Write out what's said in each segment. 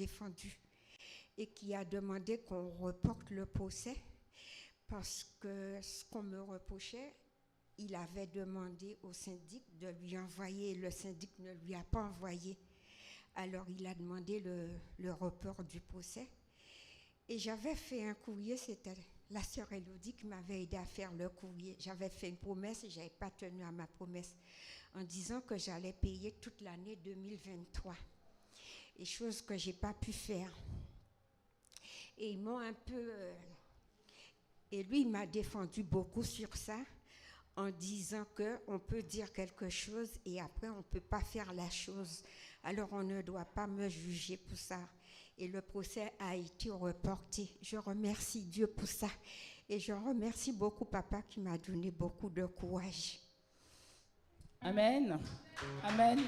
défendu et qui a demandé qu'on reporte le procès parce que ce qu'on me reprochait, il avait demandé au syndic de lui envoyer, le syndic ne lui a pas envoyé. Alors il a demandé le report du procès. Et j'avais fait un courrier, c'était la sœur Élodie qui m'avait aidé à faire le courrier. J'avais fait une promesse et je n'avais pas tenu à ma promesse en disant que j'allais payer toute l'année 2023. Et chose que je n'ai pas pu faire. Et ils m'ont un peu... et lui, il m'a défendu beaucoup sur ça en disant qu'on peut dire quelque chose et après on ne peut pas faire la chose. Alors on ne doit pas me juger pour ça. Et le procès a été reporté. Je remercie Dieu pour ça. Et je remercie beaucoup papa qui m'a donné beaucoup de courage. Amen. Amen.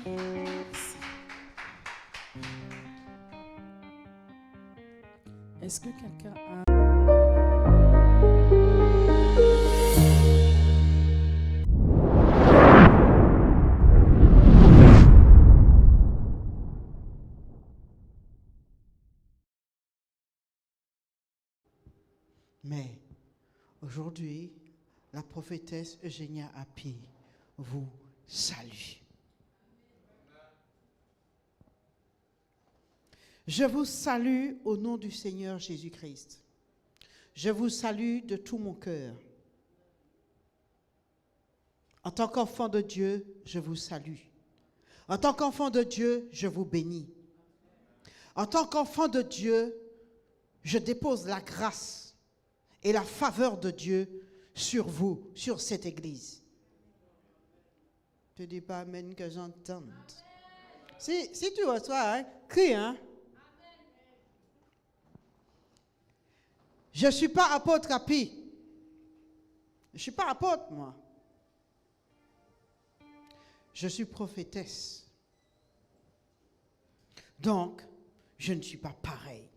Est-ce que quelqu'un a... Mais aujourd'hui, la prophétesse Eugénia Api vous salue. Je vous salue au nom du Seigneur Jésus-Christ. Je vous salue de tout mon cœur. En tant qu'enfant de Dieu, je vous salue. En tant qu'enfant de Dieu, je vous bénis. En tant qu'enfant de Dieu, je dépose la grâce et la faveur de Dieu sur vous, sur cette église. Ne dis pas amen que j'entende. Si tu reçois, crie, hein. Je ne suis pas apôtre Api. Je ne suis pas apôtre, moi. Je suis prophétesse. Donc, je ne suis pas pareil.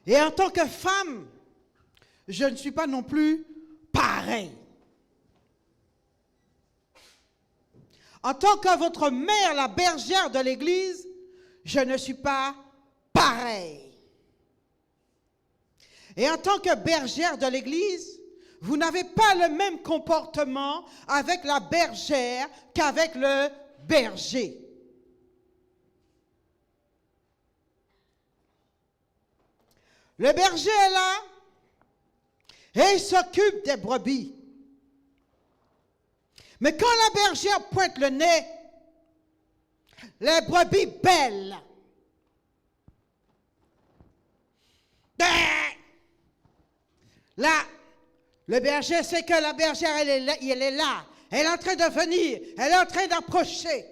Et en tant que femme, je ne suis pas non plus pareil. En tant que votre mère, la bergère de l'église, je ne suis pas pareil. Et en tant que bergère de l'église, vous n'avez pas le même comportement avec la bergère qu'avec le berger. Le berger est là et il s'occupe des brebis. Mais quand la bergère pointe le nez, les brebis bêlent. Là, le berger sait que la bergère, elle est là. Elle est en train de venir. Elle est en train d'approcher.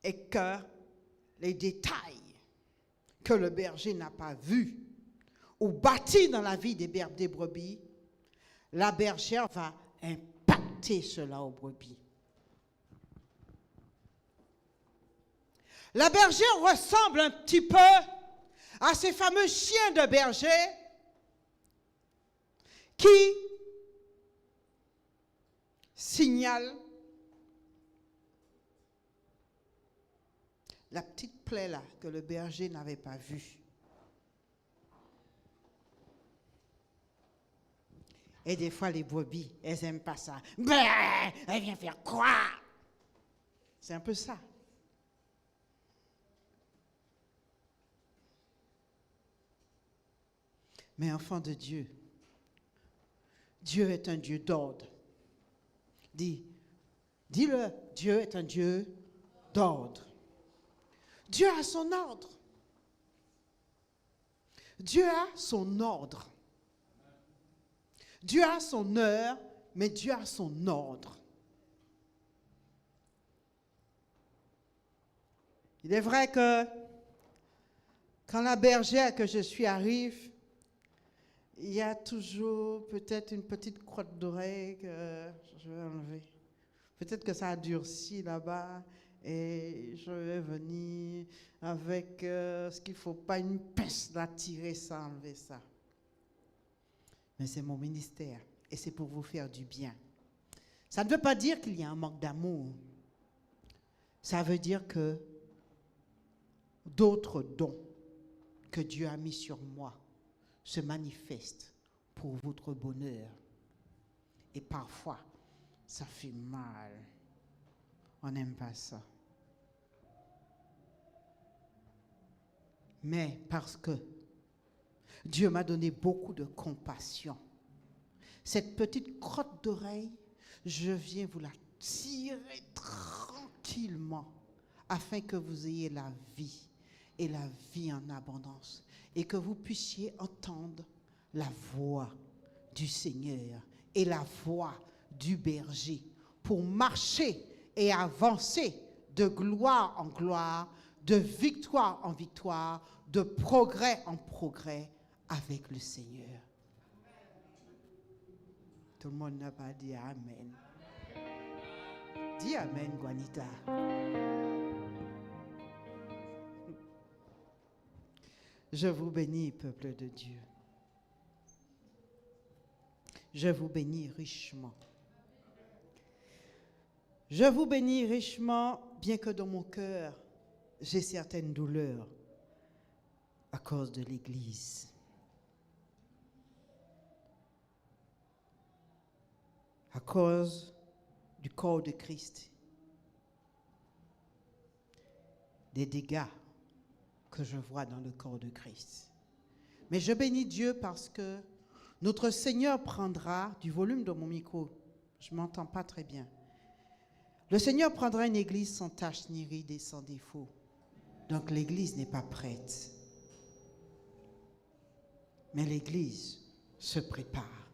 Et que les détails que le berger n'a pas vus ou bâtis dans la vie des brebis, la bergère va impacter cela aux brebis. La bergère ressemble un petit peu à ces fameux chiens de berger qui signalent la petite plaie là que le berger n'avait pas vue. Et des fois, les brebis, elles n'aiment pas ça. Elle vient faire quoi? C'est un peu ça. Mais enfant de Dieu, Dieu est un Dieu d'ordre. Dis-le, Dieu est un Dieu d'ordre. Dieu a son ordre. Dieu a son ordre. Dieu a son heure, mais Dieu a son ordre. Il est vrai que quand la bergère que je suis arrive, il y a toujours peut-être une petite crotte d'oreille que je vais enlever. Peut-être que ça a durci là-bas et je vais venir avec ce qu'il ne faut pas, une pince, la tirer ça, enlever ça. Mais c'est mon ministère et c'est pour vous faire du bien. Ça ne veut pas dire qu'il y a un manque d'amour. Ça veut dire que d'autres dons que Dieu a mis sur moi se manifestent pour votre bonheur. Et parfois, ça fait mal. On n'aime pas ça. Mais parce que Dieu m'a donné beaucoup de compassion, cette petite crotte d'oreille, je viens vous la tirer tranquillement afin que vous ayez la vie et la vie en abondance et que vous puissiez entendre la voix du Seigneur et la voix du berger pour marcher et avancer de gloire en gloire, de victoire en victoire, de progrès en progrès avec le Seigneur. Tout le monde n'a pas dit Amen. Dis Amen, Juanita. Je vous bénis, peuple de Dieu. Je vous bénis richement. Je vous bénis richement, bien que dans mon cœur, j'ai certaines douleurs à cause de l'Église. À cause du corps de Christ. Des dégâts que je vois dans le corps de Christ. Mais je bénis Dieu parce que notre Seigneur prendra, du volume de mon micro, je ne m'entends pas très bien. Le Seigneur prendra une église sans tache ni ride et sans défaut. Donc l'église n'est pas prête. Mais l'église se prépare.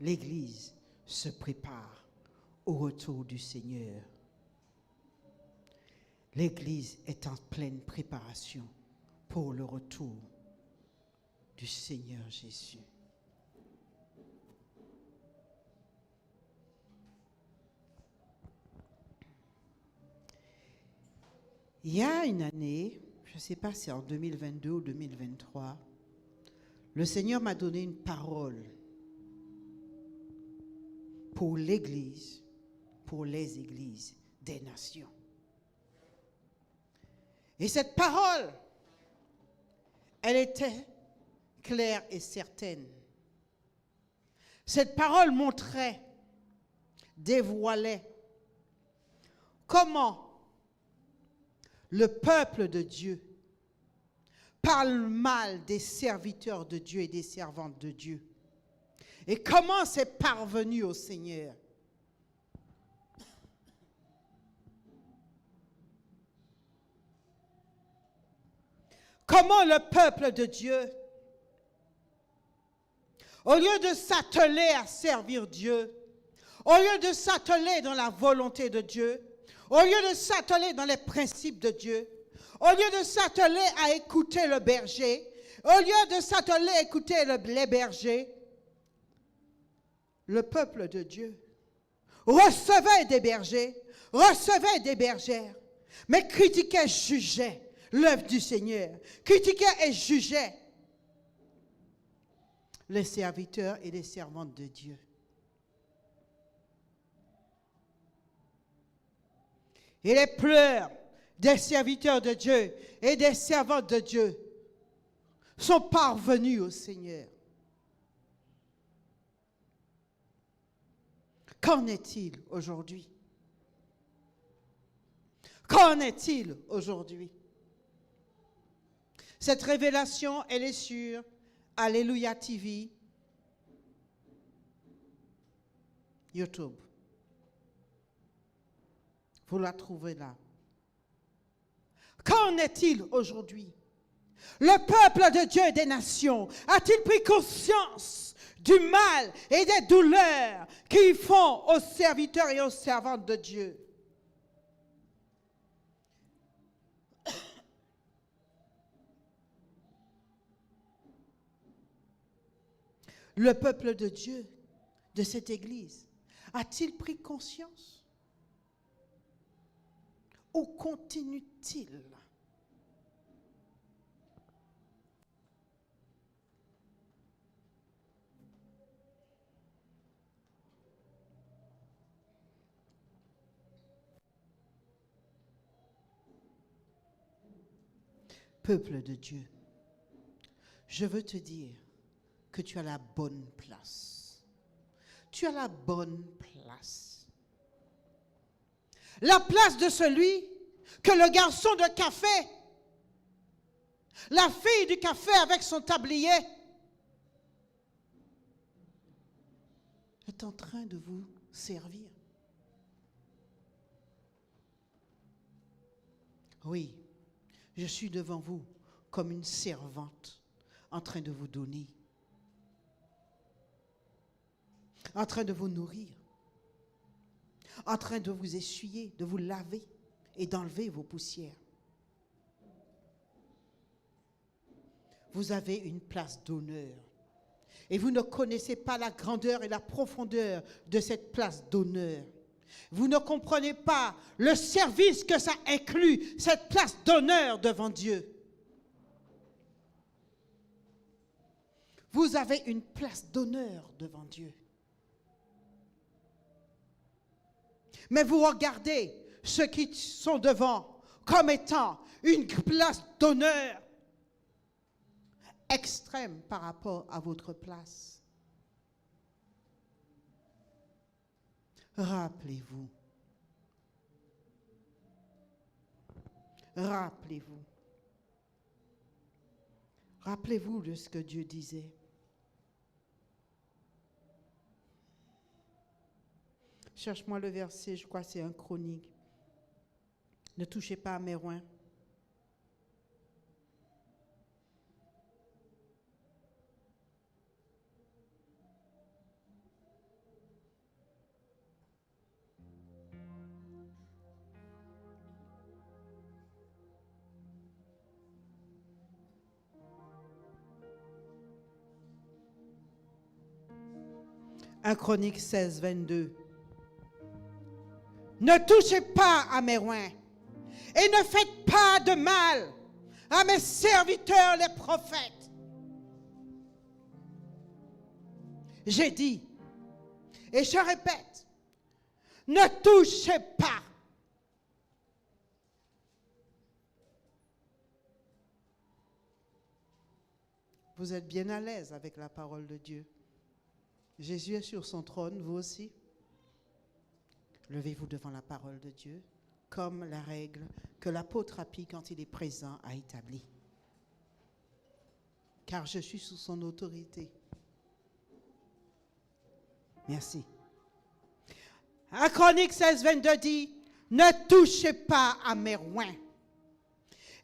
L'église se prépare au retour du Seigneur. L'église est en pleine préparation pour le retour du Seigneur Jésus. Il y a une année, je ne sais pas si c'est en 2022 ou 2023, le Seigneur m'a donné une parole pour l'Église, pour les églises des nations. Et cette parole, elle était claire et certaine. Cette parole montrait, dévoilait comment le peuple de Dieu parle mal des serviteurs de Dieu et des servantes de Dieu. Et comment c'est parvenu au Seigneur. Comment le peuple de Dieu, au lieu de s'atteler à servir Dieu, au lieu de s'atteler dans la volonté de Dieu, au lieu de s'atteler dans les principes de Dieu, au lieu de s'atteler à écouter le berger, au lieu de s'atteler à écouter les bergers, le peuple de Dieu recevait des bergers, recevait des bergères, mais critiquait, jugeait l'œuvre du Seigneur, critiquait et jugeait les serviteurs et les servantes de Dieu. Et les pleurs des serviteurs de Dieu et des servantes de Dieu sont parvenus au Seigneur. Qu'en est-il aujourd'hui? Qu'en est-il aujourd'hui? Cette révélation, elle est sur Alléluia TV, YouTube. Vous la trouvez là. Qu'en est-il aujourd'hui? Le peuple de Dieu et des nations a-t-il pris conscience du mal et des douleurs qu'ils font aux serviteurs et aux servantes de Dieu? Le peuple de Dieu, de cette église, a-t-il pris conscience? Ou continue-t-il? peuple de Dieu, je veux te dire que tu as la bonne place. Tu as la bonne place. La place de celui que le garçon de café, la fille du café avec son tablier, est en train de vous servir. Oui, je suis devant vous comme une servante en train de vous donner, en train de vous nourrir, en train de vous essuyer, de vous laver et d'enlever vos poussières. Vous avez une place d'honneur et vous ne connaissez pas la grandeur et la profondeur de cette place d'honneur. Vous ne comprenez pas le service que ça inclut, cette place d'honneur devant Dieu. Vous avez une place d'honneur devant Dieu. Mais vous regardez ceux qui sont devant comme étant une place d'honneur extrême par rapport à votre place. Rappelez-vous. Rappelez-vous. Rappelez-vous de ce que Dieu disait. Cherche-moi le verset, je crois que c'est un Chronique. Ne touchez pas à mes roins. Un Chronique 16, 22. Ne touchez pas à mes roins et ne faites pas de mal à mes serviteurs les prophètes. J'ai dit, et je répète, ne touchez pas. Vous êtes bien à l'aise avec la parole de Dieu. Jésus est sur son trône, vous aussi. Levez-vous devant la parole de Dieu, comme la règle que l'apôtre Apis, quand il est présent, a établie. Car je suis sous son autorité. Merci. Un Chronique 16, 22 dit, ne touchez pas à mes roins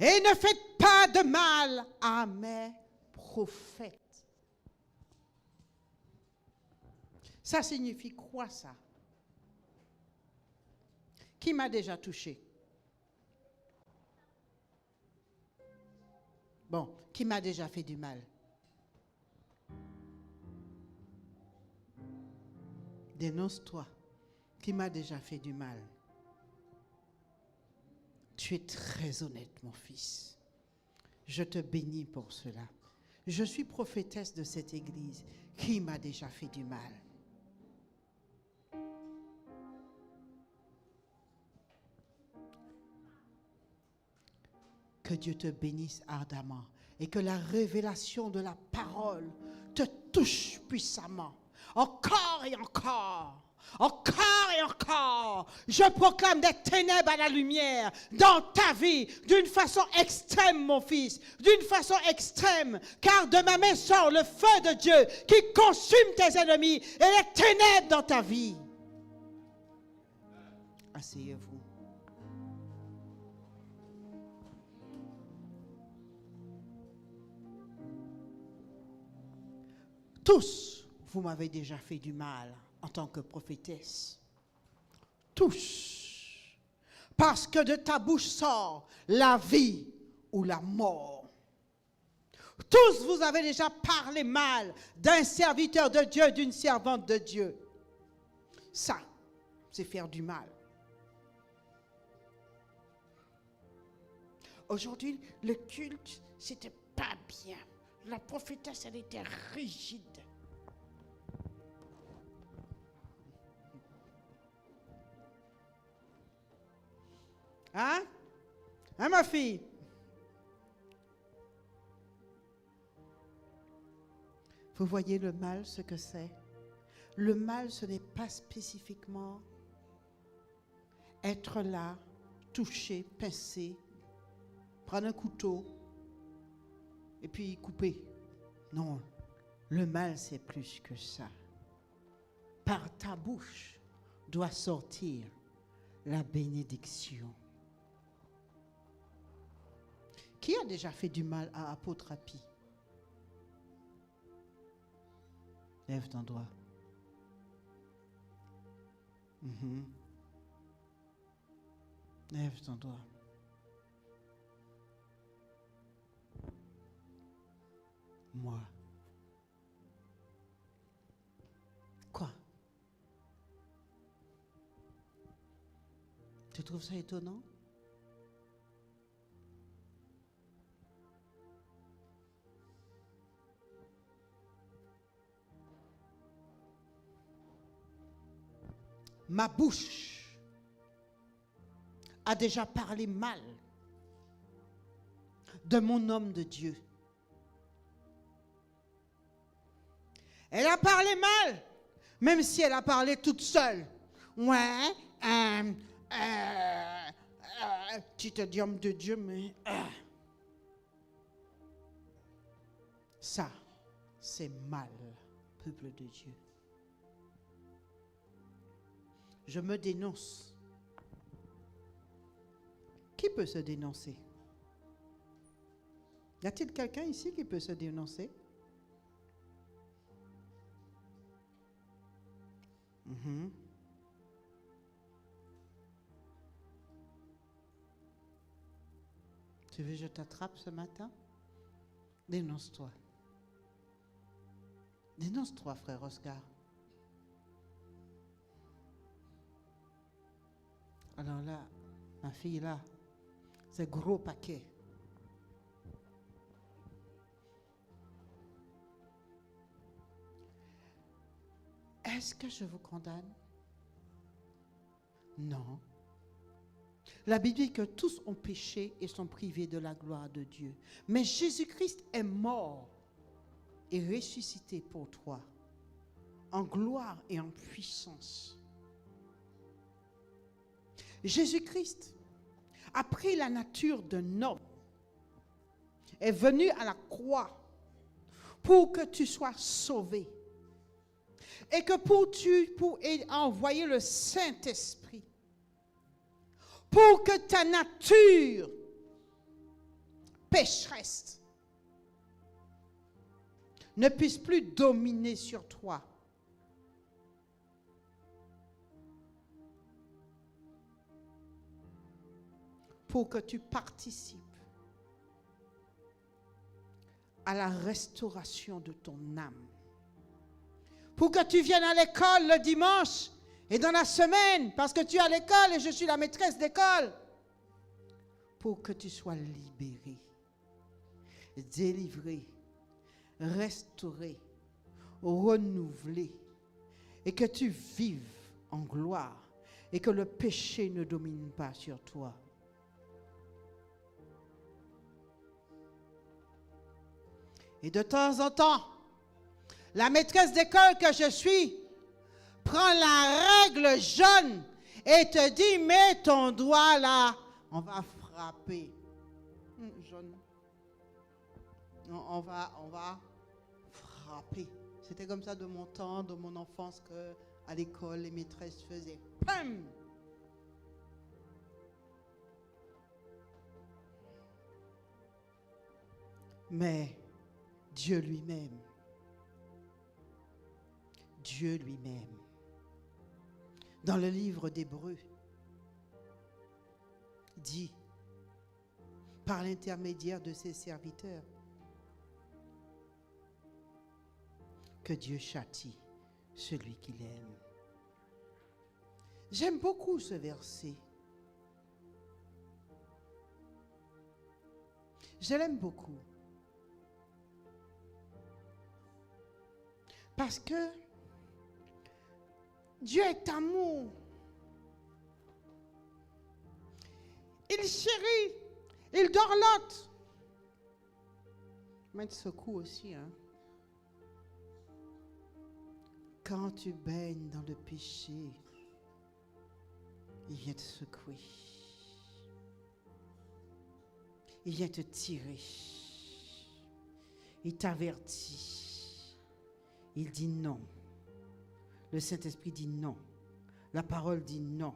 et ne faites pas de mal à mes prophètes. Ça signifie quoi, ça? Qui m'a déjà touché? Bon, qui m'a déjà fait du mal? Dénonce-toi. Qui m'a déjà fait du mal? Tu es très honnête, mon fils. Je te bénis pour cela. Je suis prophétesse de cette église. Qui m'a déjà fait du mal? Que Dieu te bénisse ardemment et que la révélation de la parole te touche puissamment. Encore et encore. Encore et encore, je proclame des ténèbres à la lumière dans ta vie d'une façon extrême, mon fils, d'une façon extrême, car de ma main sort le feu de Dieu qui consume tes ennemis et les ténèbres dans ta vie. Asseyez-vous. Tous, vous m'avez déjà fait du mal en tant que prophétesse. Tous. Parce que de ta bouche sort la vie ou la mort. Tous, vous avez déjà parlé mal d'un serviteur de Dieu, d'une servante de Dieu. Ça, c'est faire du mal. Aujourd'hui, le culte, c'était pas bien. La prophétesse, elle était rigide. Hein? Hein, ma fille? Vous voyez le mal, ce que c'est? Le mal, ce n'est pas spécifiquement être là, toucher, pincer, prendre un couteau et puis couper. Non, le mal, c'est plus que ça. Par ta bouche doit sortir la bénédiction. Qui a déjà fait du mal à Apôtre Happy? Lève ton doigt. Lève ton doigt. Moi. Quoi? Tu trouves ça étonnant? Ma bouche a déjà parlé mal de mon homme de Dieu. Elle a parlé mal, même si elle a parlé toute seule. Ouais, tu te dis homme de Dieu, mais ça, c'est mal, peuple de Dieu. Je me dénonce. Qui peut se dénoncer? Y a-t-il quelqu'un ici qui peut se dénoncer? Tu veux que je t'attrape ce matin? Dénonce-toi. Dénonce-toi, frère Oscar. Alors là, ma fille là, c'est gros paquet. Est-ce que je vous condamne? Non. La Bible dit que tous ont péché et sont privés de la gloire de Dieu. Mais Jésus-Christ est mort et ressuscité pour toi, en gloire et en puissance. Jésus-Christ a pris la nature d'un homme, est venu à la croix pour que tu sois sauvé. Et que pour envoyer le Saint-Esprit, pour que ta nature pécheresse ne puisse plus dominer sur toi. Pour que tu participes à la restauration de ton âme. Pour que tu viennes à l'école le dimanche et dans la semaine, parce que tu es à l'école et je suis la maîtresse d'école. Pour que tu sois libéré, délivré, restauré, renouvelé, et que tu vives en gloire et que le péché ne domine pas sur toi. Et de temps en temps, la maîtresse d'école que je suis prend la règle jaune et te dit, mets ton doigt là, on va frapper. Jaune. Non, on va frapper. C'était comme ça de mon temps, de mon enfance, que à l'école, les maîtresses faisaient. Pam! Mais Dieu lui-même, dans le livre d'Hébreux, dit, par l'intermédiaire de ses serviteurs, que Dieu châtie celui qu'il aime. J'aime beaucoup ce verset. Je l'aime beaucoup. Parce que Dieu est amour. Il chérit, il dorlote. Mais il secoue aussi, hein. Quand tu baignes dans le péché, il vient te secouer. Il vient te tirer. Il t'avertit. Il dit non. Le Saint-Esprit dit non. La parole dit non.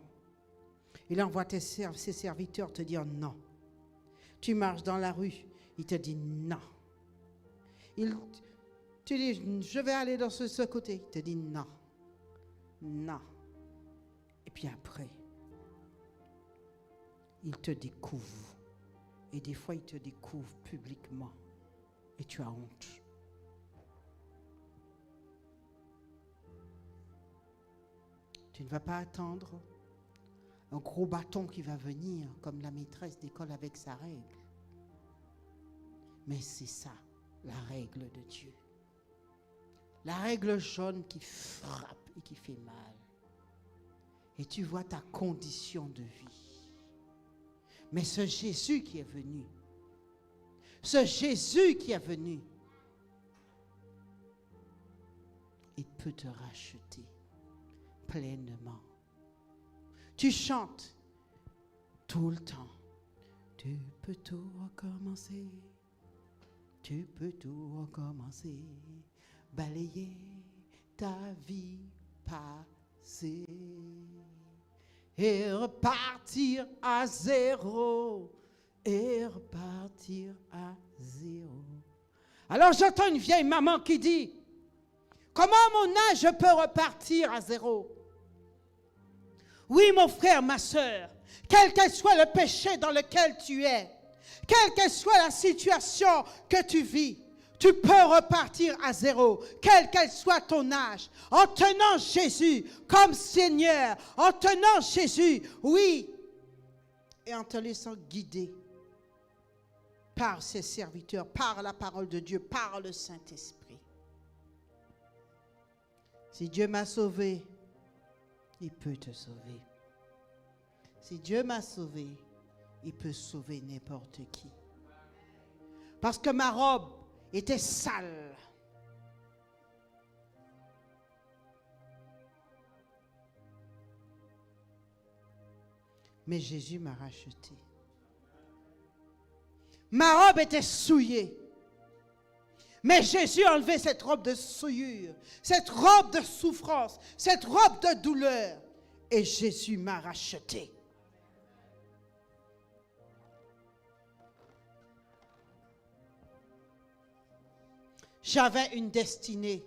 Il envoie ses serviteurs te dire non. Tu marches dans la rue, il te dit non. Tu dis, je vais aller dans ce côté. Il te dit non. Non. Et puis après, il te découvre. Et des fois, il te découvre publiquement. Et tu as honte. Tu ne vas pas attendre un gros bâton qui va venir comme la maîtresse d'école avec sa règle. Mais c'est ça, la règle de Dieu. La règle jaune qui frappe et qui fait mal. Et tu vois ta condition de vie. Mais ce Jésus qui est venu, il peut te racheter pleinement. Tu chantes tout le temps. Tu peux tout recommencer. Tu peux tout recommencer. Balayer ta vie passée. Et repartir à zéro. Et repartir à zéro. Alors j'entends une vieille maman qui dit, comment à mon âge je peux repartir à zéro? Oui, mon frère, ma soeur, quel que soit le péché dans lequel tu es, quelle que soit la situation que tu vis, tu peux repartir à zéro, quel que soit ton âge, en tenant Jésus comme Seigneur, en tenant Jésus, oui, et en te laissant guider par ses serviteurs, par la parole de Dieu, par le Saint-Esprit. Si Dieu m'a sauvé, il peut te sauver. Si Dieu m'a sauvé, il peut sauver n'importe qui. Parce que ma robe était sale. Mais Jésus m'a racheté. Ma robe était souillée. Mais Jésus a enlevé cette robe de souillure, cette robe de souffrance, cette robe de douleur. Et Jésus m'a racheté. J'avais une destinée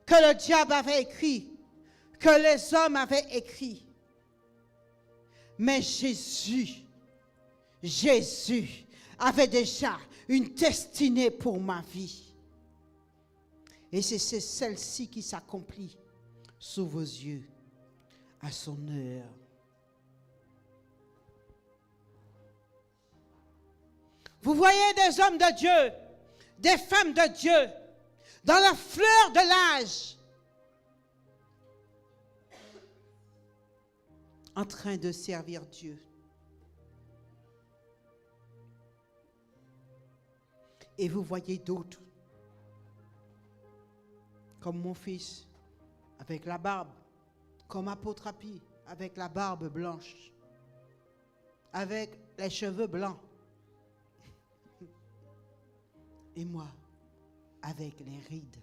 que le diable avait écrit, que les hommes avaient écrit. Mais Jésus avait déjà une destinée pour ma vie. Et c'est celle-ci qui s'accomplit sous vos yeux à son heure. Vous voyez des hommes de Dieu, des femmes de Dieu, dans la fleur de l'âge, en train de servir Dieu. Et vous voyez d'autres, comme mon fils, avec la barbe, comme apôtre Api, avec la barbe blanche, avec les cheveux blancs. Et moi, avec les rides.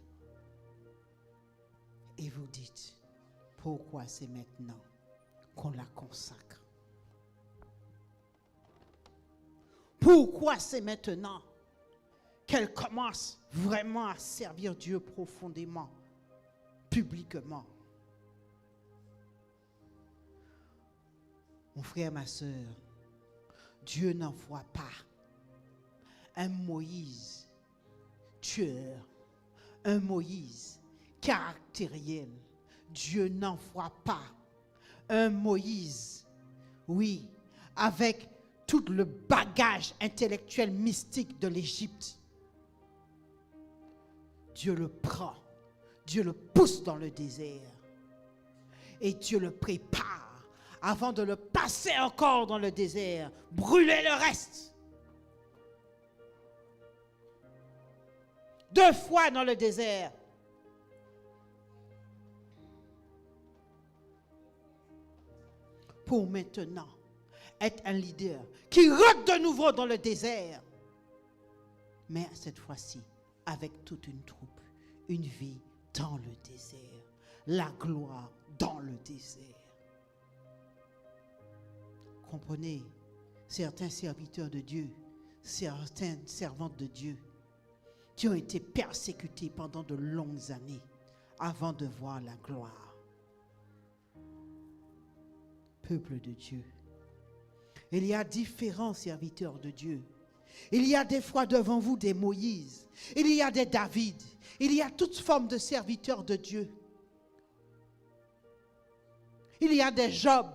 Et vous dites, pourquoi c'est maintenant qu'on la consacre? Pourquoi c'est maintenant qu'elle commence vraiment à servir Dieu profondément, publiquement? Mon frère, ma soeur, Dieu n'envoie pas un Moïse tueur, un Moïse caractériel. Dieu n'envoie pas un Moïse, oui, avec tout le bagage intellectuel mystique de l'Égypte. Dieu le prend, Dieu le pousse dans le désert et Dieu le prépare avant de le passer encore dans le désert, brûler le reste. 2 fois dans le désert. pour maintenant être un leader qui rentre de nouveau dans le désert. Mais cette fois-ci, avec toute une troupe, une vie dans le désert, la gloire dans le désert. Comprenez, certains serviteurs de Dieu, certaines servantes de Dieu, qui ont été persécutés pendant de longues années avant de voir la gloire. Peuple de Dieu, il y a différents serviteurs de Dieu. Il y a des fois devant vous des Moïse, il y a des David, il y a toutes formes de serviteurs de Dieu. Il y a des Job.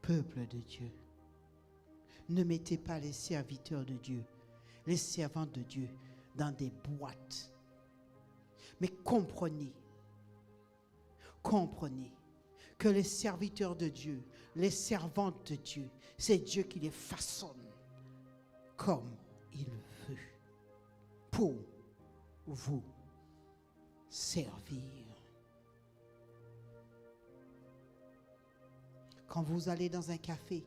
Peuple de Dieu, ne mettez pas les serviteurs de Dieu, les servantes de Dieu dans des boîtes. Mais comprenez que les serviteurs de Dieu, les servantes de Dieu, c'est Dieu qui les façonne comme il veut pour vous servir. Quand vous allez dans un café,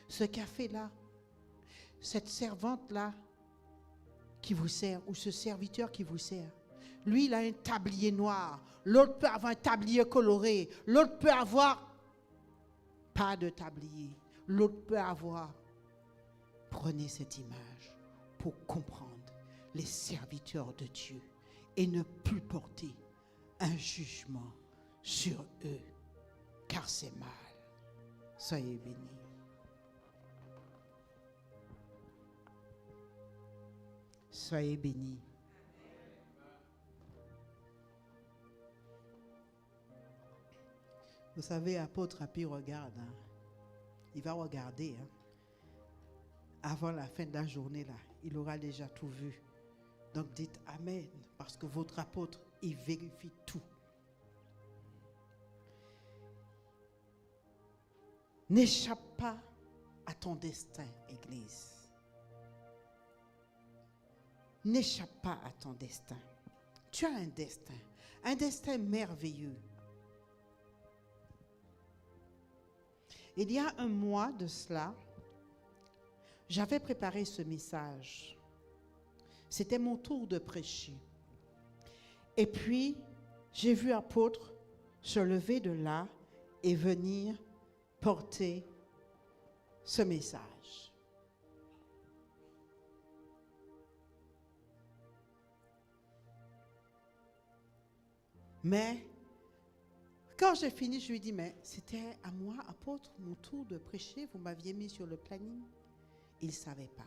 ce café-là, cette servante-là qui vous sert, ou ce serviteur qui vous sert, lui, il a un tablier noir, l'autre peut avoir un tablier coloré, l'autre peut avoir pas de tablier, l'autre peut avoir. Prenez cette image pour comprendre les serviteurs de Dieu et ne plus porter un jugement sur eux, car c'est mal. Soyez bénis. Soyez bénis. Vous savez, apôtre Happy regarde. Il va regarder. Avant la fin de la journée, là, il aura déjà tout vu. Donc dites Amen, parce que votre apôtre, il vérifie tout. N'échappe pas à ton destin, Église. N'échappe pas à ton destin. Tu as un destin merveilleux. Il y a un mois de cela, j'avais préparé ce message. C'était mon tour de prêcher. Et puis, j'ai vu l'apôtre se lever de là et venir porter ce message. Mais quand j'ai fini, je lui ai dit, mais c'était à moi, apôtre, mon tour de prêcher, vous m'aviez mis sur le planning. Il ne savait pas.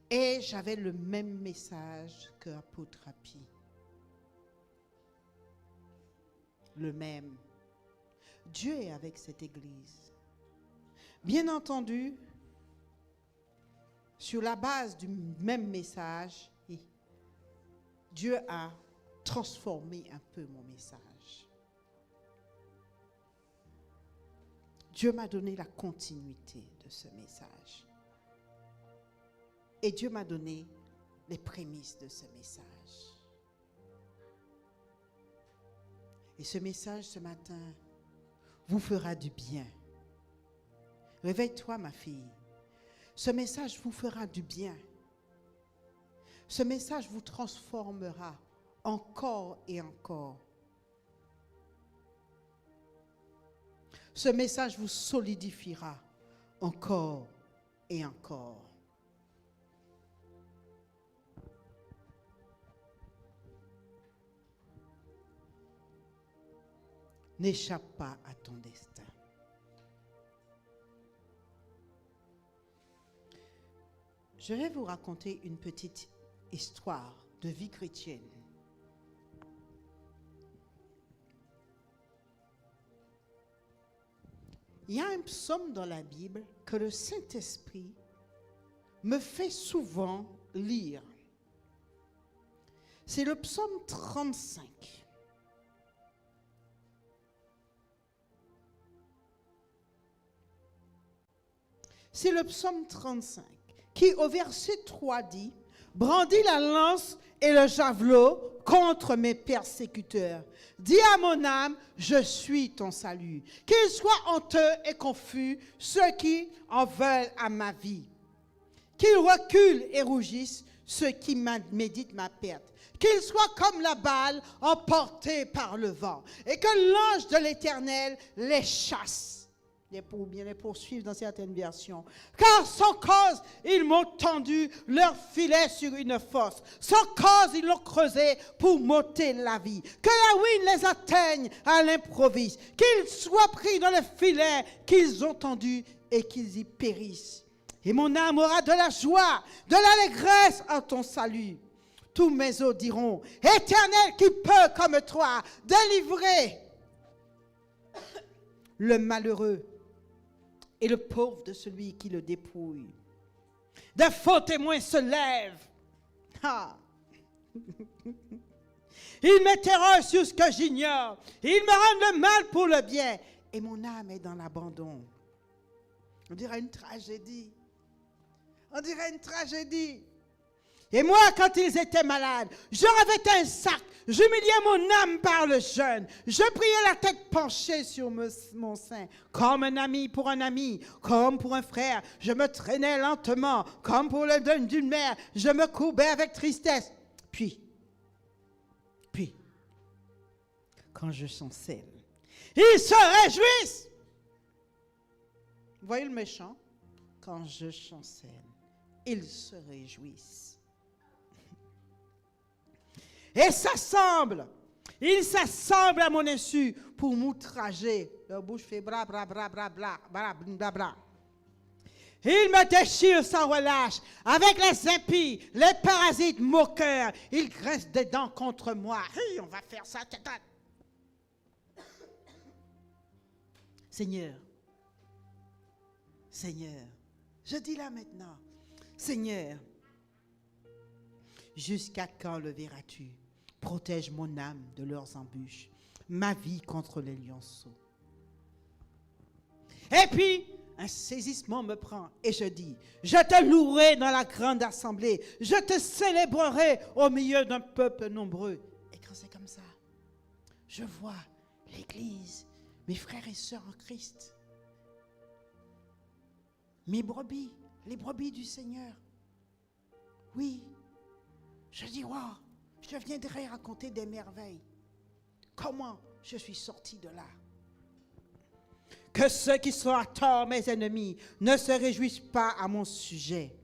Et j'avais le même message que apôtre Happy. Le même. Dieu est avec cette église. Bien entendu, sur la base du même message, Dieu a transformé un peu mon message. Dieu m'a donné la continuité de ce message. Et Dieu m'a donné les prémices de ce message. Et ce message ce matin vous fera du bien. Réveille-toi, ma fille. Ce message vous fera du bien. Ce message vous transformera encore et encore. Ce message vous solidifiera encore et encore. N'échappe pas à ton destin. Je vais vous raconter une petite histoire de vie chrétienne. Il y a un psaume dans la Bible que le Saint-Esprit me fait souvent lire. C'est le psaume 35. C'est le psaume 35 qui, au verset 3, dit « Brandis la lance et le javelot contre mes persécuteurs. Dis à mon âme, je suis ton salut. Qu'ils soient honteux et confus ceux qui en veulent à ma vie. Qu'ils reculent et rougissent ceux qui méditent ma perte. Qu'ils soient comme la balle emportée par le vent, et que l'ange de l'Éternel les chasse. Pour bien les poursuivre dans certaines versions. Car sans cause, ils m'ont tendu leur filet sur une fosse. Sans cause, ils l'ont creusé pour m'ôter la vie. Que la ruine les atteigne à l'improviste. Qu'ils soient pris dans le filet qu'ils ont tendu et qu'ils y périssent. Et mon âme aura de la joie, de l'allégresse en ton salut. Tous mes os diront, Éternel, qui peut comme toi délivrer le malheureux et le pauvre de celui qui le dépouille. De faux témoins se lèvent. Ah. Ils m'interrogent sur ce que j'ignore. Ils me rendent le mal pour le bien. Et mon âme est dans l'abandon. On dirait une tragédie. On dirait une tragédie. Et moi, quand ils étaient malades, je revêtais un sac, j'humiliais mon âme par le jeûne, je priais la tête penchée sur mon sein, comme un ami pour un ami, comme pour un frère, je me traînais lentement, comme pour le deuil d'une mère, je me courbais avec tristesse. Puis, quand je chancelle, ils se réjouissent. Vous voyez le méchant? Quand je chancelle, ils se réjouissent. Et ils s'assemblent à mon insu pour m'outrager. Leur bouche fait bra, bra, bra, bra, bra, bra, bra, bra. Ils me déchirent sans relâche. Avec les impies, les parasites moqueurs, ils grincent des dents contre moi. Hey, on va faire ça. Seigneur, je dis là maintenant, Seigneur, jusqu'à quand le verras-tu? Protège mon âme de leurs embûches, ma vie contre les lionceaux. Et puis, un saisissement me prend et je dis, je te louerai dans la grande assemblée, je te célébrerai au milieu d'un peuple nombreux. Et quand c'est comme ça, je vois l'Église, mes frères et sœurs en Christ, mes brebis, les brebis du Seigneur. Oui, je dis, wow, je viendrai raconter des merveilles. Comment je suis sorti de là? Que ceux qui sont à tort, mes ennemis, ne se réjouissent pas à mon sujet.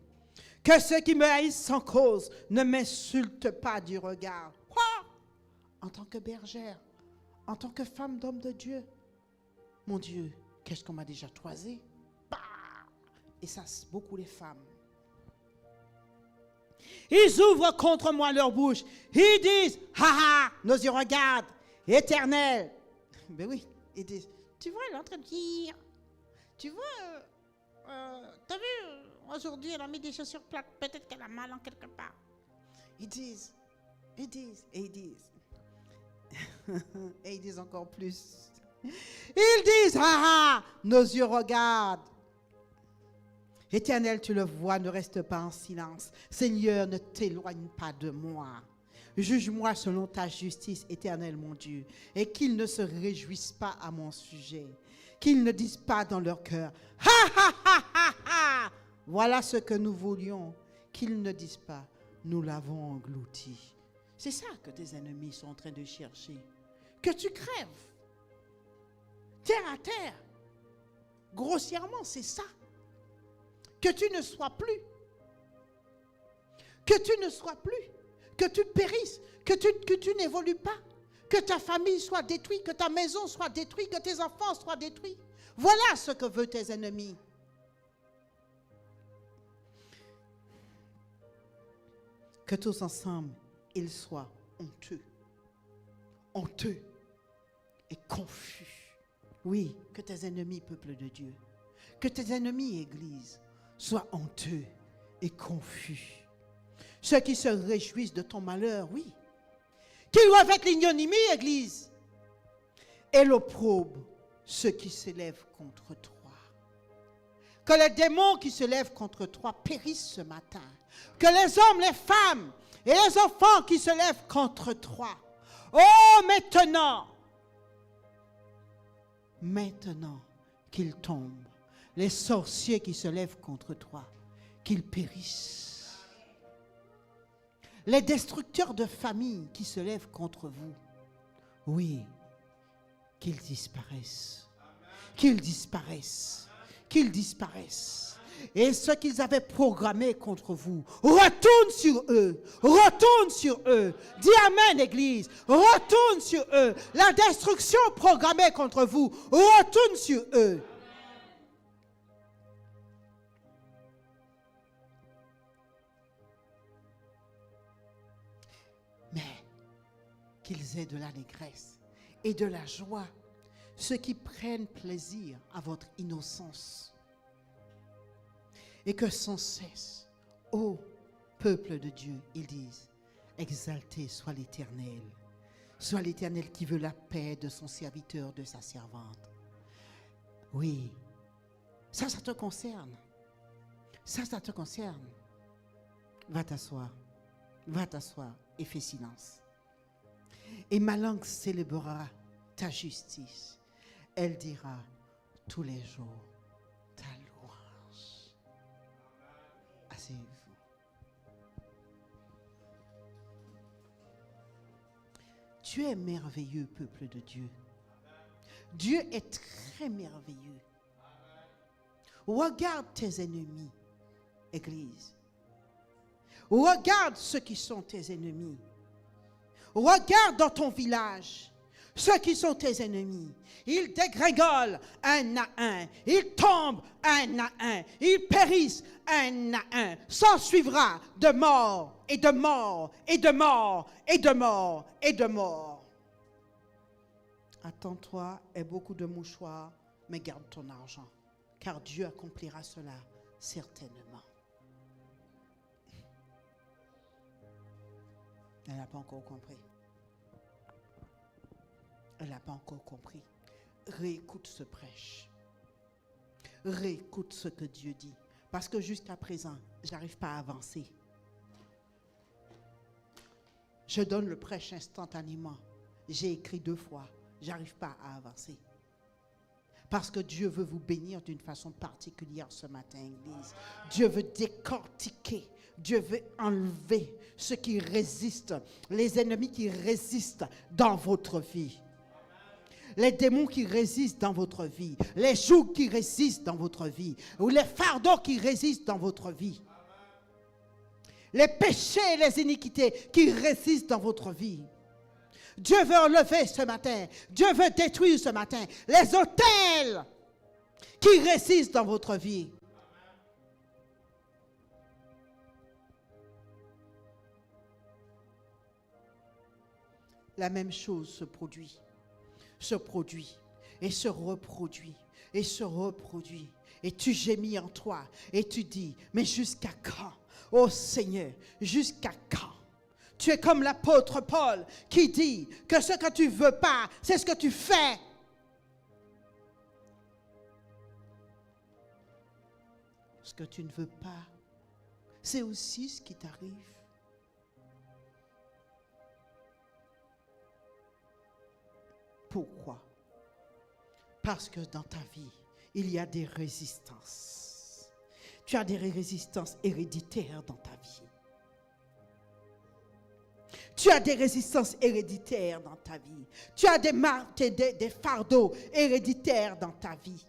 Que ceux qui me haïssent sans cause ne m'insultent pas du regard. Quoi? En tant que bergère, en tant que femme d'homme de Dieu, mon Dieu, qu'est-ce qu'on m'a déjà toisé? Bah! Et ça, c'est beaucoup les femmes. Ils ouvrent contre moi leur bouche. Ils disent, ha ha, nos yeux regardent, Éternel. Ben oui, ils disent, tu vois, elle est en train de dire, tu vois, t'as vu, aujourd'hui elle a mis des chaussures plates, peut-être qu'elle a mal en quelque part. Ils disent, et ils disent encore plus. Ils disent, ha ha, nos yeux regardent. Éternel, tu le vois, ne reste pas en silence. Seigneur, ne t'éloigne pas de moi. Juge-moi selon ta justice, Éternel mon Dieu, et qu'ils ne se réjouissent pas à mon sujet, qu'ils ne disent pas dans leur cœur, ha ha ha ha ha, voilà ce que nous voulions, qu'ils ne disent pas, nous l'avons englouti. C'est ça que tes ennemis sont en train de chercher, que tu crèves, terre à terre, grossièrement, c'est ça. Que tu ne sois plus, que tu périsses, que tu n'évolues pas, que ta famille soit détruite, que ta maison soit détruite, que tes enfants soient détruits. Voilà ce que veulent tes ennemis. Que tous ensemble, ils soient honteux et confus. Oui, que tes ennemis, peuple de Dieu, que tes ennemis, Église, sois honteux et confus. Ceux qui se réjouissent de ton malheur, oui. Qu'ils revêtent l'ignominie, Église, et l'opprobre, ceux qui s'élèvent contre toi. Que les démons qui se lèvent contre toi périssent ce matin. Que les hommes, les femmes, et les enfants qui se lèvent contre toi. Oh, maintenant qu'ils tombent, les sorciers qui se lèvent contre toi, qu'ils périssent. Les destructeurs de famille qui se lèvent contre vous, oui, qu'ils disparaissent. Qu'ils disparaissent. Qu'ils disparaissent. Et ce qu'ils avaient programmé contre vous, retourne sur eux. Retourne sur eux. Dis amen, Église. Retourne sur eux. La destruction programmée contre vous, retourne sur eux. Mais qu'ils aient de l'allégresse et de la joie, ceux qui prennent plaisir à votre innocence. Et que sans cesse, ô peuple de Dieu, ils disent, exalté soit l'Éternel qui veut la paix de son serviteur, de sa servante. Oui, ça te concerne. Ça te concerne. Va t'asseoir et fais silence. Et ma langue célébrera ta justice. Elle dira tous les jours ta louange. Asseyez-vous. Tu es merveilleux, peuple de Dieu. Dieu est très merveilleux. Regarde tes ennemis, Église. Regarde ceux qui sont tes ennemis. Regarde dans ton village ceux qui sont tes ennemis. Ils dégringolent un à un. Ils tombent un à un. Ils périssent un à un. S'en suivra de mort et de mort et de mort et de mort et de mort. Attends-toi et beaucoup de mouchoirs, mais garde ton argent, car Dieu accomplira cela certainement. Elle n'a pas encore compris. Elle n'a pas encore compris. Réécoute ce prêche. Réécoute ce que Dieu dit. Parce que jusqu'à présent, je n'arrive pas à avancer. Je donne le prêche instantanément. J'ai écrit 2 fois. Je n'arrive pas à avancer. Parce que Dieu veut vous bénir d'une façon particulière ce matin, Église. Dieu veut décortiquer. Dieu veut enlever ceux qui résistent, les ennemis qui résistent dans votre vie. Les démons qui résistent dans votre vie, les jougs qui résistent dans votre vie, ou les fardeaux qui résistent dans votre vie. Les péchés et les iniquités qui résistent dans votre vie. Dieu veut enlever ce matin, Dieu veut détruire ce matin les autels qui résistent dans votre vie. La même chose se produit et se reproduit et se reproduit. Et tu gémis en toi et tu dis, mais jusqu'à quand? Oh Seigneur, jusqu'à quand? Tu es comme l'apôtre Paul qui dit que ce que tu ne veux pas, c'est ce que tu fais. Ce que tu ne veux pas, c'est aussi ce qui t'arrive. Pourquoi? Parce que dans ta vie, il y a des résistances. Tu as des résistances héréditaires dans ta vie. Tu as des résistances héréditaires dans ta vie. Tu as des fardeaux héréditaires dans ta vie.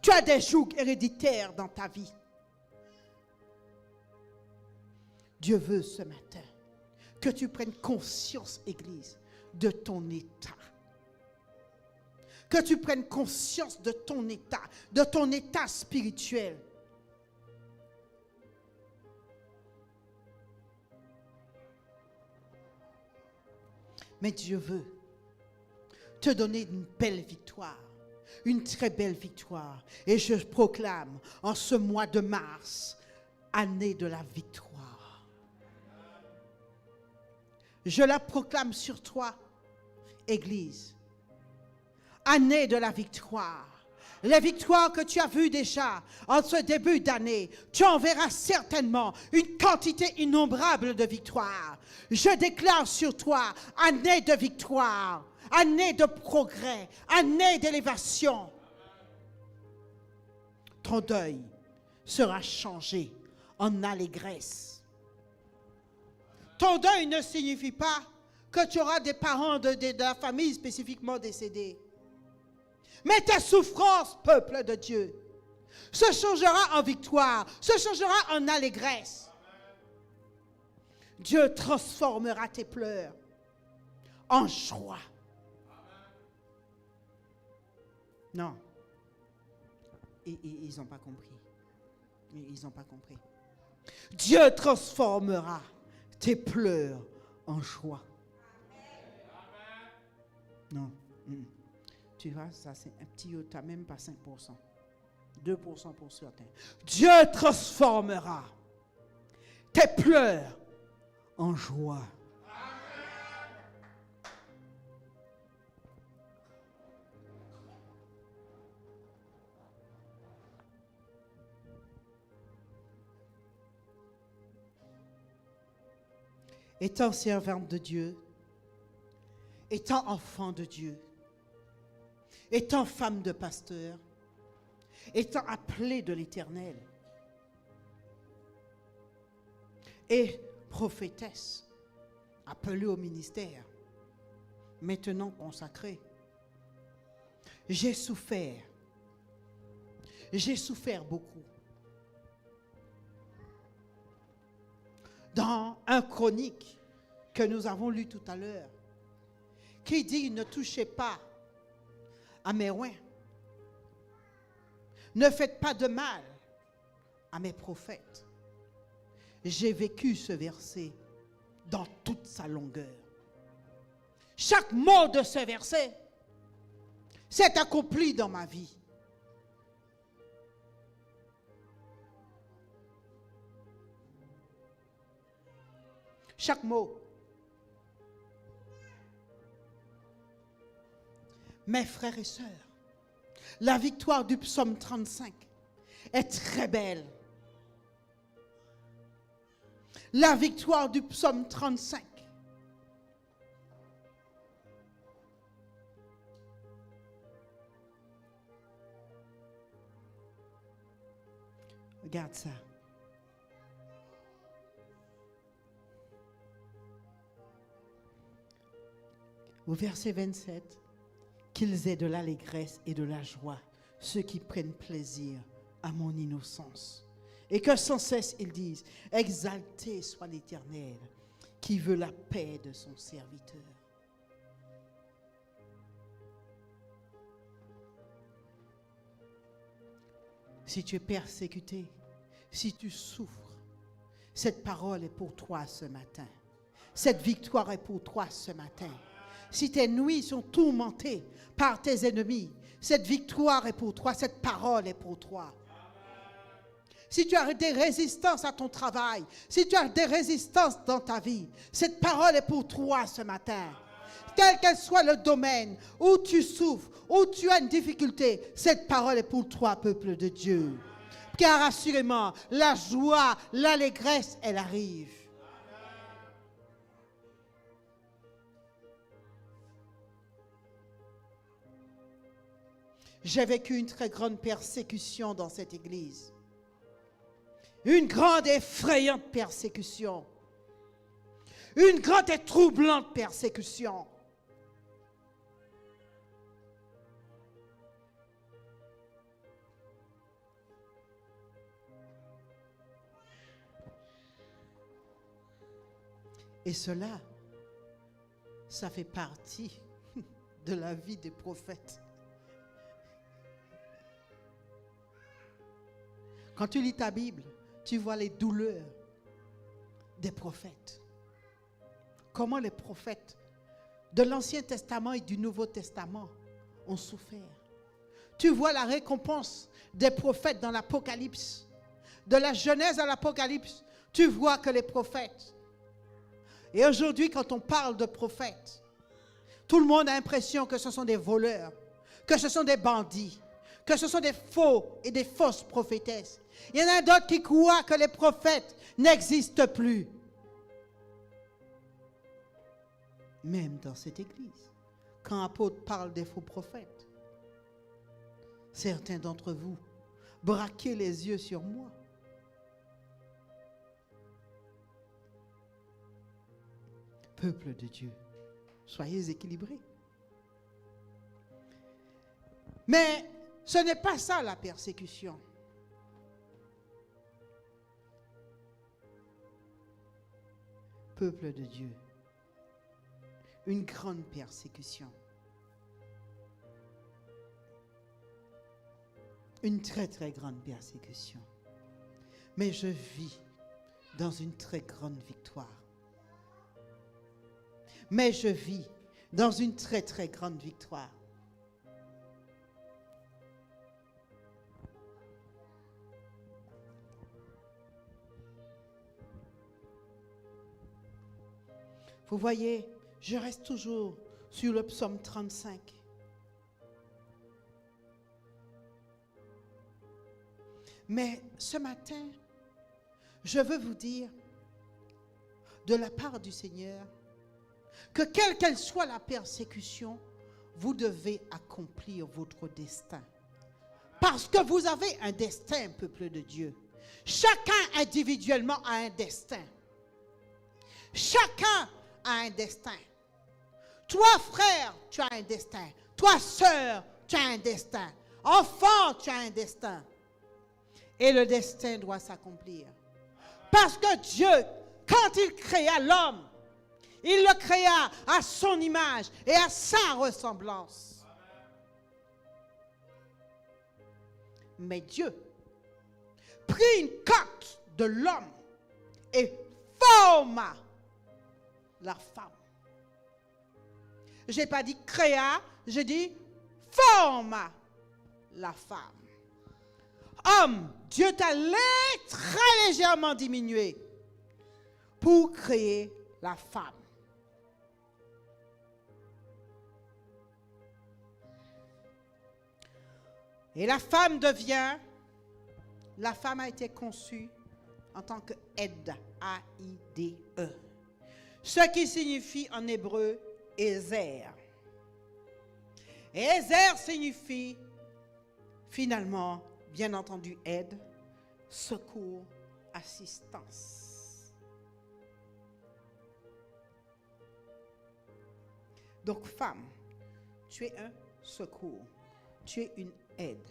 Tu as des jougs héréditaires dans ta vie. Dieu veut ce matin que tu prennes conscience, Église, de ton état. Que tu prennes conscience de ton état spirituel. Mais Dieu veut te donner une belle victoire, une très belle victoire. Et je proclame en ce mois de mars, année de la victoire. Je la proclame sur toi, Église. Année de la victoire. Les victoires que tu as vues déjà en ce début d'année, tu en verras certainement une quantité innombrable de victoires. Je déclare sur toi année de victoire, année de progrès, année d'élévation. Ton deuil sera changé en allégresse. Ton deuil ne signifie pas que tu auras des parents de la famille spécifiquement décédés. Mais ta souffrance, peuple de Dieu, se changera en victoire, se changera en allégresse. Dieu transformera tes pleurs en joie. Non, ils n'ont pas compris. Ils n'ont pas compris. Dieu transformera tes pleurs en joie. Non. Tu vois, ça c'est un petit iota, même pas 5%. 2% pour certains. Dieu transformera tes pleurs en joie. Étant servante de Dieu, étant enfant de Dieu, étant femme de pasteur, étant appelée de l'Éternel et prophétesse, appelée au ministère, maintenant consacrée, j'ai souffert beaucoup. Dans un chronique que nous avons lu tout à l'heure, qui dit « Ne touchez pas à mes oins, ne faites pas de mal à mes prophètes. » J'ai vécu ce verset dans toute sa longueur. Chaque mot de ce verset s'est accompli dans ma vie. Chaque mot. Mes frères et sœurs, la victoire du psaume 35 est très belle. La victoire du psaume 35 regarde ça. Au verset 27, qu'ils aient de l'allégresse et de la joie, ceux qui prennent plaisir à mon innocence. Et que sans cesse ils disent, exalté soit l'Éternel, qui veut la paix de son serviteur. Si tu es persécuté, si tu souffres, cette parole est pour toi ce matin. Cette victoire est pour toi ce matin. Si tes nuits sont tourmentées par tes ennemis, cette victoire est pour toi, cette parole est pour toi. Si tu as des résistances à ton travail, si tu as des résistances dans ta vie, cette parole est pour toi ce matin. Quel qu'elle soit le domaine où tu souffres, où tu as une difficulté, cette parole est pour toi, peuple de Dieu. Car assurément, la joie, l'allégresse, elle arrive. J'ai vécu une très grande persécution dans cette église. Une grande et effrayante persécution. Une grande et troublante persécution. Et cela, ça fait partie de la vie des prophètes. Quand tu lis ta Bible, tu vois les douleurs des prophètes. Comment les prophètes de l'Ancien Testament et du Nouveau Testament ont souffert. Tu vois la récompense des prophètes dans l'Apocalypse. De la Genèse à l'Apocalypse, tu vois que les prophètes. Et aujourd'hui, quand on parle de prophètes, tout le monde a l'impression que ce sont des voleurs, que ce sont des bandits, que ce sont des faux et des fausses prophétesses. Il y en a d'autres qui croient que les prophètes n'existent plus. Même dans cette église, quand l'apôtre parle des faux prophètes, certains d'entre vous braquez les yeux sur moi. Peuple de Dieu, soyez équilibrés. Mais ce n'est pas ça la persécution. Peuple de Dieu, une grande persécution. Une très très grande persécution. Mais je vis dans une très grande victoire. Mais je vis dans une très très grande victoire. Vous voyez, je reste toujours sur le psaume 35. Mais ce matin, je veux vous dire, de la part du Seigneur, que quelle qu'elle soit la persécution, vous devez accomplir votre destin. Parce que vous avez un destin, peuple de Dieu. Chacun individuellement a un destin. Chacun a un destin. Toi, frère, tu as un destin. Toi, sœur, tu as un destin. Enfant, tu as un destin. Et le destin doit s'accomplir. Parce que Dieu, quand il créa l'homme, il le créa à son image et à sa ressemblance. Mais Dieu prit une côte de l'homme et forma la femme. Je n'ai pas dit créa, je dis forma la femme. Homme, Dieu t'a très légèrement diminué pour créer la femme. Et la femme a été conçue en tant que Aide, A-I-D-E. Ce qui signifie en hébreu Ézer. Et Ézer signifie finalement, bien entendu, aide, secours, assistance. Donc, femme, tu es un secours, tu es une aide,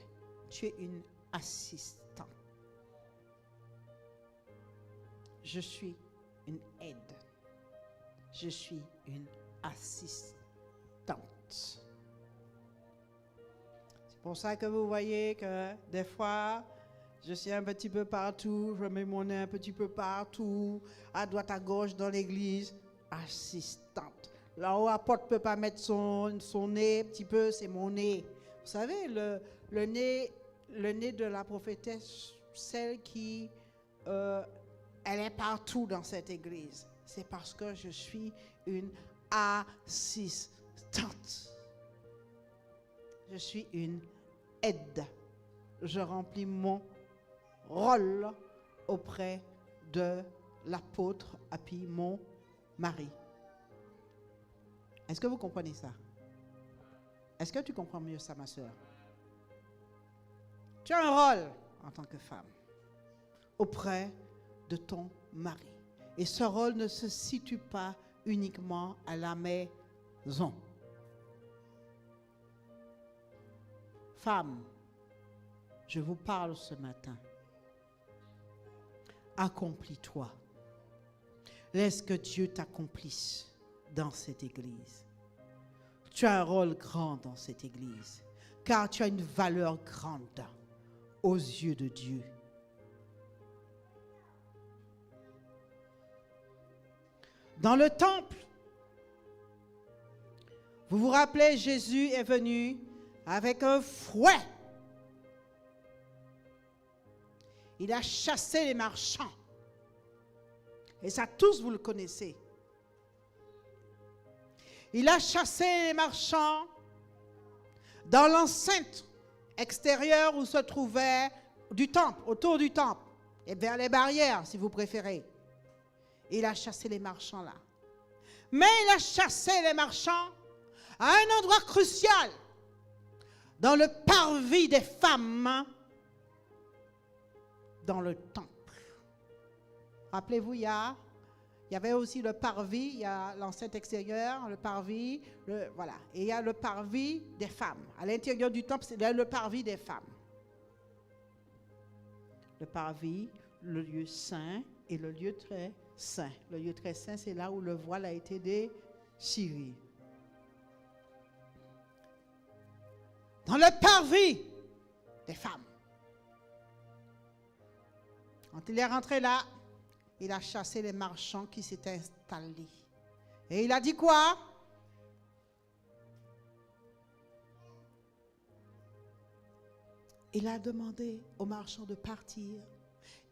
tu es une assistante. Je suis une aide. Je suis une assistante. C'est pour ça que vous voyez que des fois, je suis un petit peu partout, je mets mon nez un petit peu partout, à droite, à gauche dans l'église, assistante. Là où l'apôtre ne peut pas mettre son nez un petit peu, c'est mon nez. Vous savez, le nez de la prophétesse, celle qui, elle est partout dans cette église. C'est parce que je suis une assistante. Je suis une aide. Je remplis mon rôle auprès de l'apôtre et puis mon mari. Est-ce que vous comprenez ça? Est-ce que tu comprends mieux ça, ma soeur? Tu as un rôle en tant que femme auprès de ton mari. Et ce rôle ne se situe pas uniquement à la maison. Femme, je vous parle ce matin. Accomplis-toi. Laisse que Dieu t'accomplisse dans cette église. Tu as un rôle grand dans cette église, car tu as une valeur grande aux yeux de Dieu. Dans le temple, vous vous rappelez, Jésus est venu avec un fouet. Il a chassé les marchands. Et ça, tous vous le connaissez. Il a chassé les marchands dans l'enceinte extérieur où se trouvait du temple, autour du temple, et vers les barrières, si vous préférez. Il a chassé les marchands là. Mais il a chassé les marchands à un endroit crucial, dans le parvis des femmes, dans le temple. Rappelez-vous, il y avait aussi le parvis, il y a l'enceinte extérieure, le parvis, voilà. Et il y a le parvis des femmes. À l'intérieur du temple, c'est le parvis des femmes. Le parvis, le lieu saint et le lieu très saint. Le lieu très saint, c'est là où le voile a été déchiré. Dans le parvis des femmes. Quand il est rentré là, il a chassé les marchands qui s'étaient installés. Et il a dit quoi? Il a demandé aux marchands de partir.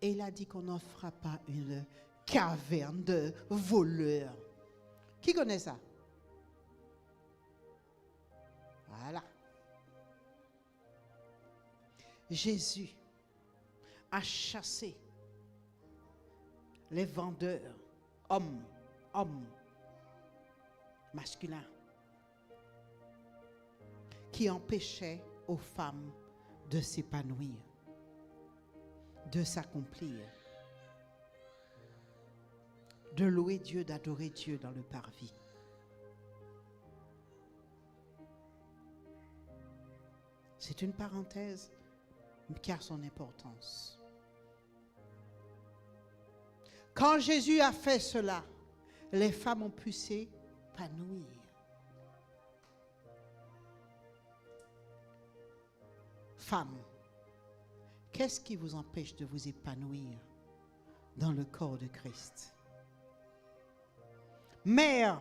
Et il a dit qu'on n'en fera pas une caverne de voleurs. Qui connaît ça? Voilà. Jésus a chassé les vendeurs, hommes, masculins, qui empêchaient aux femmes de s'épanouir, de s'accomplir, de louer Dieu, d'adorer Dieu dans le parvis. C'est une parenthèse qui a son importance. Quand Jésus a fait cela, les femmes ont pu s'épanouir. Femmes, qu'est-ce qui vous empêche de vous épanouir dans le corps de Christ? Mère,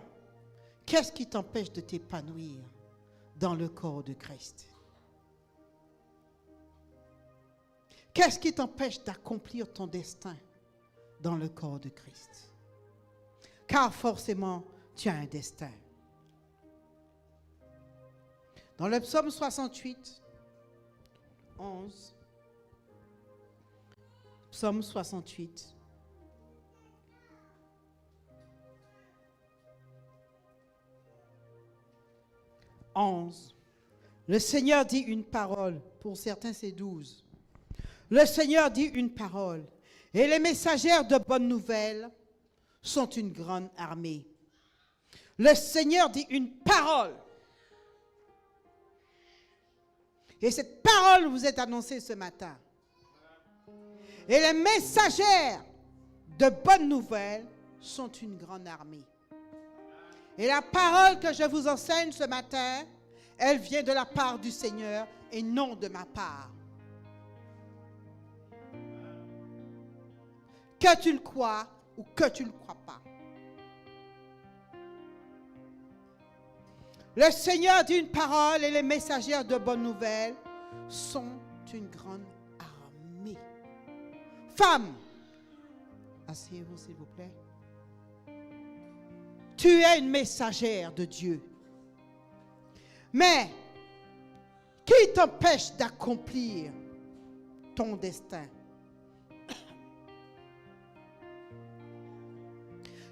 qu'est-ce qui t'empêche de t'épanouir dans le corps de Christ? Qu'est-ce qui t'empêche d'accomplir ton destin dans le corps de Christ? Car forcément, tu as un destin. Dans le psaume 68, 11, psaume 68, 11, le Seigneur dit une parole, pour certains c'est 12. Le Seigneur dit une parole, et les messagères de bonnes nouvelles sont une grande armée. Le Seigneur dit une parole. Et cette parole vous est annoncée ce matin. Et les messagères de bonnes nouvelles sont une grande armée. Et la parole que je vous enseigne ce matin, elle vient de la part du Seigneur et non de ma part. Que tu le crois ou que tu ne le crois pas. Le Seigneur dit une parole et les messagères de bonnes nouvelles sont une grande armée. Femmes, asseyez-vous s'il vous plaît. Tu es une messagère de Dieu. Mais, qui t'empêche d'accomplir ton destin?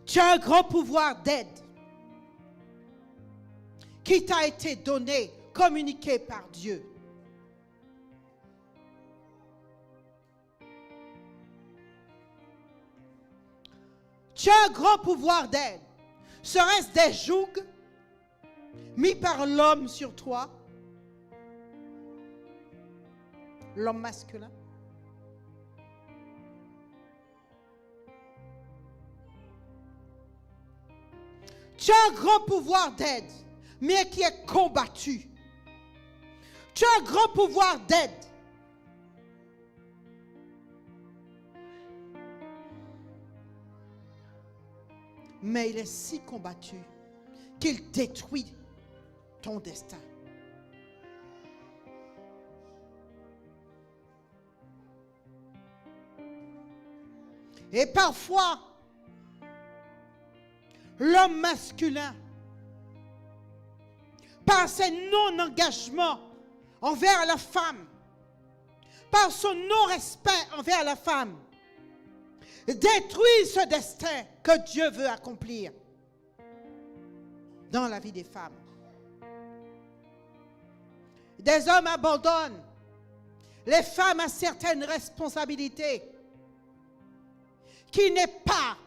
Tu as un grand pouvoir d'aide qui t'a été donné, communiqué par Dieu. Tu as un grand pouvoir d'aide. Serait-ce des jougs mis par l'homme sur toi? L'homme masculin? Tu as un grand pouvoir d'aide, mais qui est combattu. Tu as un grand pouvoir d'aide. Mais il est si combattu qu'il détruit ton destin. Et parfois, l'homme masculin, par ses non-engagements envers la femme, par son non-respect envers la femme, détruit ce destin que Dieu veut accomplir dans la vie des femmes. Des hommes abandonnent les femmes à certaines responsabilités qui n'est pas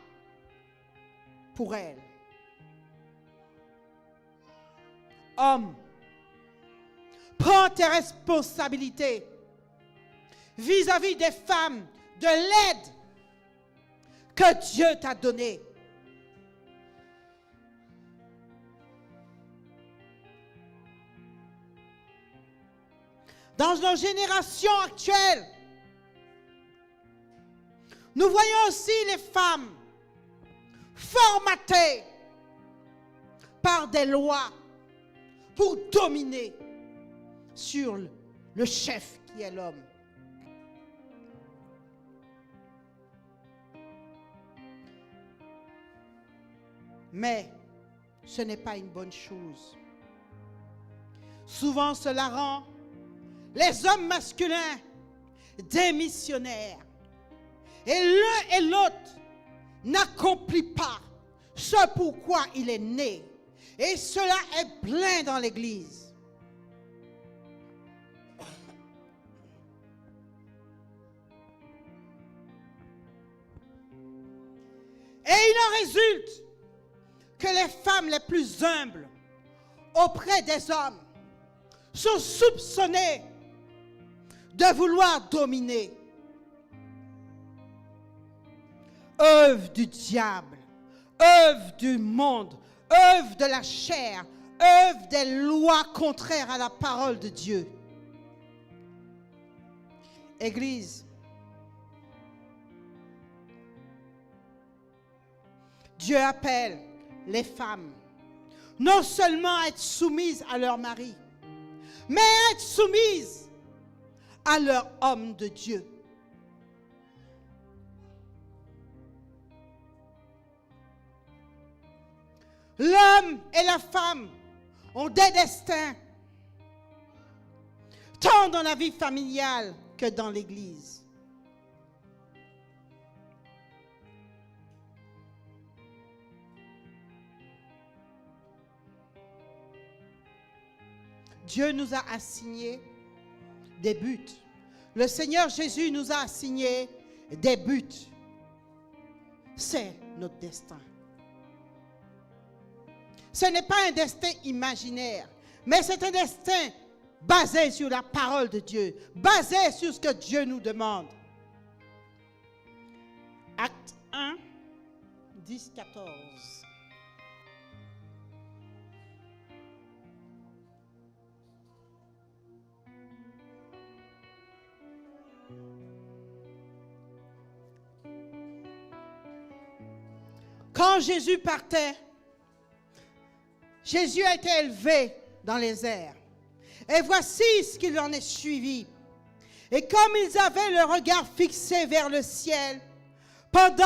pour elles. Homme, prends tes responsabilités vis-à-vis des femmes, de l'aide que Dieu t'a donnée. Dans nos générations actuelles, nous voyons aussi les femmes formatées par des lois pour dominer sur le chef qui est l'homme. Mais ce n'est pas une bonne chose. Souvent, cela rend les hommes masculins démissionnaires. Et l'un et l'autre n'accomplit pas ce pourquoi il est né. Et cela est plein dans l'Église. Et il en résulte que les femmes les plus humbles auprès des hommes sont soupçonnées de vouloir dominer. Œuvre du diable, œuvre du monde, œuvre de la chair, œuvre des lois contraires à la parole de Dieu. Église, Dieu appelle les femmes non seulement à être soumises à leur mari, mais à être soumises à leur homme de Dieu. L'homme et la femme ont des destins, tant dans la vie familiale que dans l'Église. Dieu nous a assigné des buts. Le Seigneur Jésus nous a assigné des buts. C'est notre destin. Ce n'est pas un destin imaginaire, mais c'est un destin basé sur la parole de Dieu, basé sur ce que Dieu nous demande. Acte 1, 10, 14. Quand Jésus partait, Jésus a été élevé dans les airs. Et voici ce qui en est suivi. Et comme ils avaient le regard fixé vers le ciel, pendant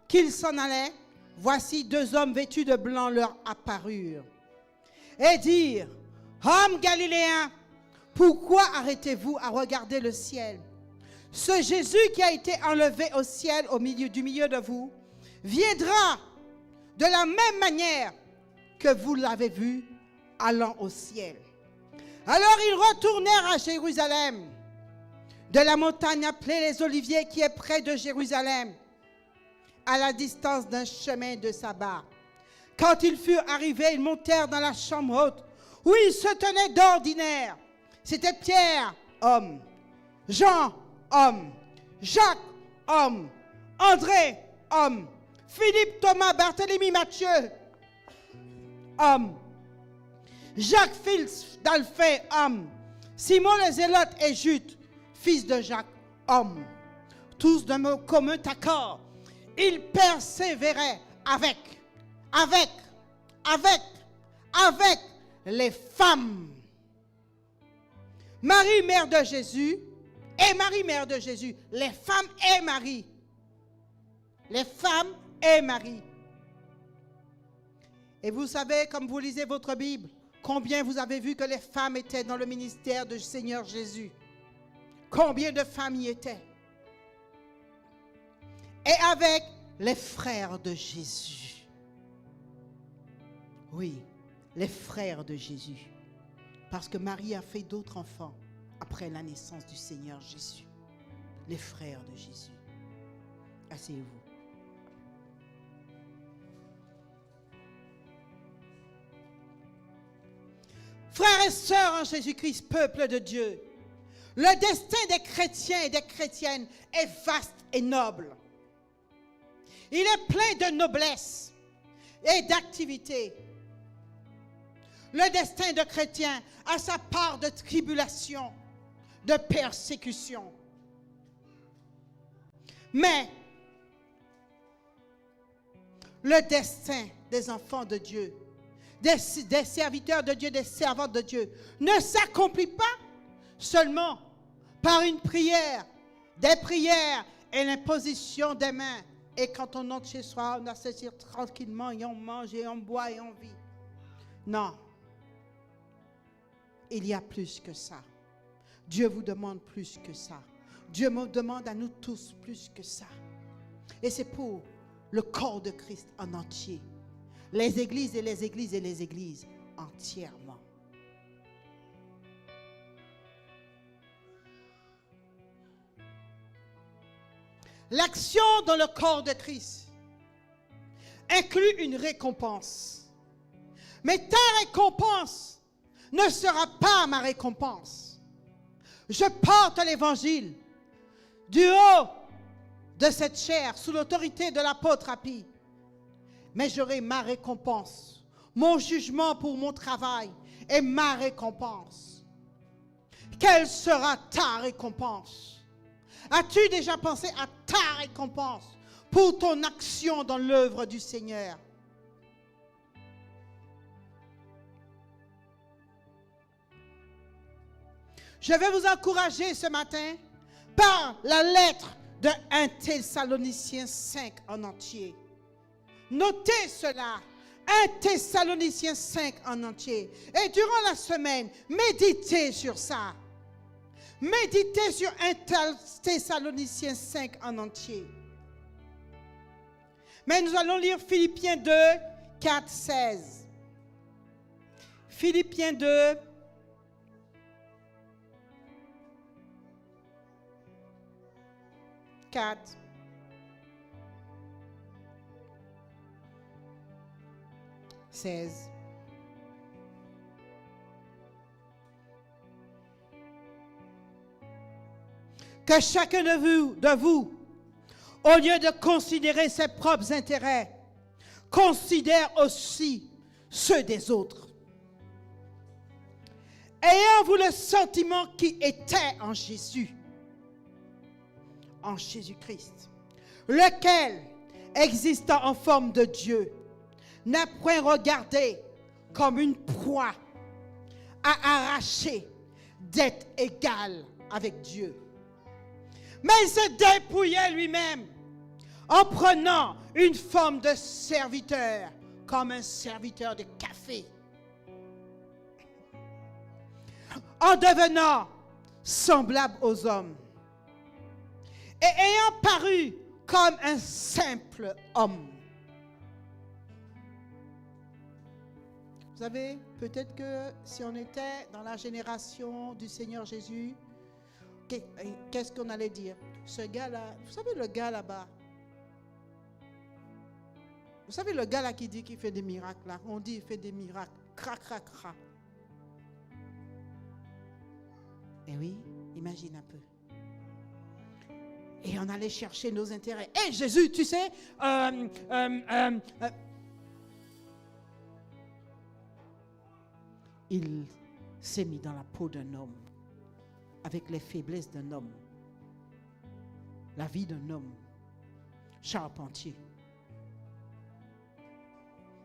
qu'ils s'en allaient, voici deux hommes vêtus de blanc leur apparurent. Et dirent, hommes galiléens, pourquoi arrêtez-vous à regarder le ciel? Ce Jésus qui a été enlevé au ciel du milieu de vous, viendra de la même manière que vous l'avez vu allant au ciel. Alors ils retournèrent à Jérusalem, de la montagne appelée les Oliviers qui est près de Jérusalem, à la distance d'un chemin de sabbat. Quand ils furent arrivés, ils montèrent dans la chambre haute où ils se tenaient d'ordinaire. C'était Pierre, homme, Jean, homme, Jacques, homme, André, homme, Philippe, Thomas, Barthélemy, Matthieu, homme, Jacques, fils d'Alphée, homme, Simon le Zélote et Jude, fils de Jacques, homme. Tous d'un commun accord, ils persévéraient avec les femmes. Marie, mère de Jésus, et Marie, mère de Jésus. Les femmes et Marie. Les femmes et Marie. Et vous savez, comme vous lisez votre Bible, Combien vous avez vu que les femmes étaient dans le ministère du Seigneur Jésus? Combien de femmes y étaient? Et avec les frères de Jésus. Oui, les frères de Jésus. Parce que Marie a fait d'autres enfants après la naissance du Seigneur Jésus. Les frères de Jésus. Asseyez-vous. Frères et sœurs en Jésus-Christ, peuple de Dieu, le destin des chrétiens et des chrétiennes est vaste et noble. Il est plein de noblesse et d'activité. Le destin de chrétien a sa part de tribulation, de persécution. Mais le destin des enfants de Dieu, des serviteurs de Dieu, des servantes de Dieu, ne s'accomplit pas seulement par une prière, des prières et l'imposition des mains. Et quand on entre chez soi, on s'assied tranquillement et on mange et on boit et on vit. Non. Il y a plus que ça. Dieu vous demande plus que ça. Dieu me demande à nous tous plus que ça. Et c'est pour le corps de Christ en entier. Les églises et les églises et les églises entièrement. L'action dans le corps de Christ inclut une récompense. Mais ta récompense ne sera pas ma récompense. Je porte l'évangile du haut de cette chair sous l'autorité de l'apôtre Apie. Mais j'aurai ma récompense, mon jugement pour mon travail et ma récompense. Quelle sera ta récompense? As-tu déjà pensé à ta récompense pour ton action dans l'œuvre du Seigneur? Je vais vous encourager ce matin par la lettre de 1 Thessaloniciens 5 en entier. Notez cela, 1 Thessaloniciens 5 en entier. Et durant la semaine, méditez sur ça. Méditez sur 1 Thessaloniciens 5 en entier. Mais nous allons lire Philippiens 2, 4, 16. Philippiens 2, 4, 16. Que chacun de vous, au lieu de considérer ses propres intérêts, considère aussi ceux des autres. Ayant-vous le sentiment qui était en Jésus, en Jésus-Christ, lequel, existant en forme de Dieu, n'a point regardé comme une proie à arracher d'être égal avec Dieu. Mais il se dépouillait lui-même en prenant une forme de serviteur, comme un serviteur de café, en devenant semblable aux hommes et ayant paru comme un simple homme. Vous savez, peut-être que si on était dans la génération du Seigneur Jésus, qu'est-ce qu'on allait dire? Ce gars-là, vous savez le gars là-bas, vous savez le gars là qui dit qu'il fait des miracles là, on dit il fait des miracles, crac, crac, crac. Eh oui, imagine un peu. Et on allait chercher nos intérêts. Hé Jésus, tu sais, il s'est mis dans la peau d'un homme, avec les faiblesses d'un homme, la vie d'un homme, charpentier,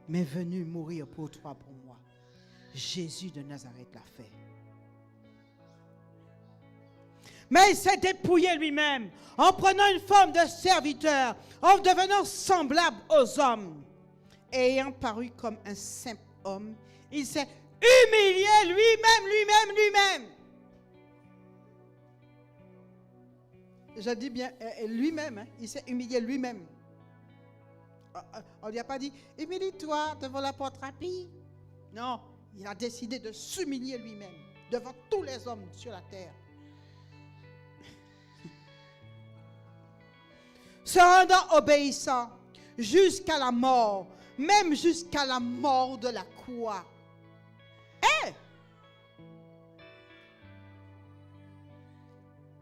mais venu mourir pour toi, pour moi. Jésus de Nazareth l'a fait. Mais il s'est dépouillé lui-même en prenant une forme de serviteur, en devenant semblable aux hommes. Et ayant paru comme un simple homme, il s'est humilié lui-même. Je dis bien lui-même, hein, il s'est humilié lui-même. On ne lui a pas dit, humilie-toi devant la porte-rapie. Non, il a décidé de s'humilier lui-même devant tous les hommes sur la terre. Se rendant obéissant jusqu'à la mort, même jusqu'à la mort de la croix.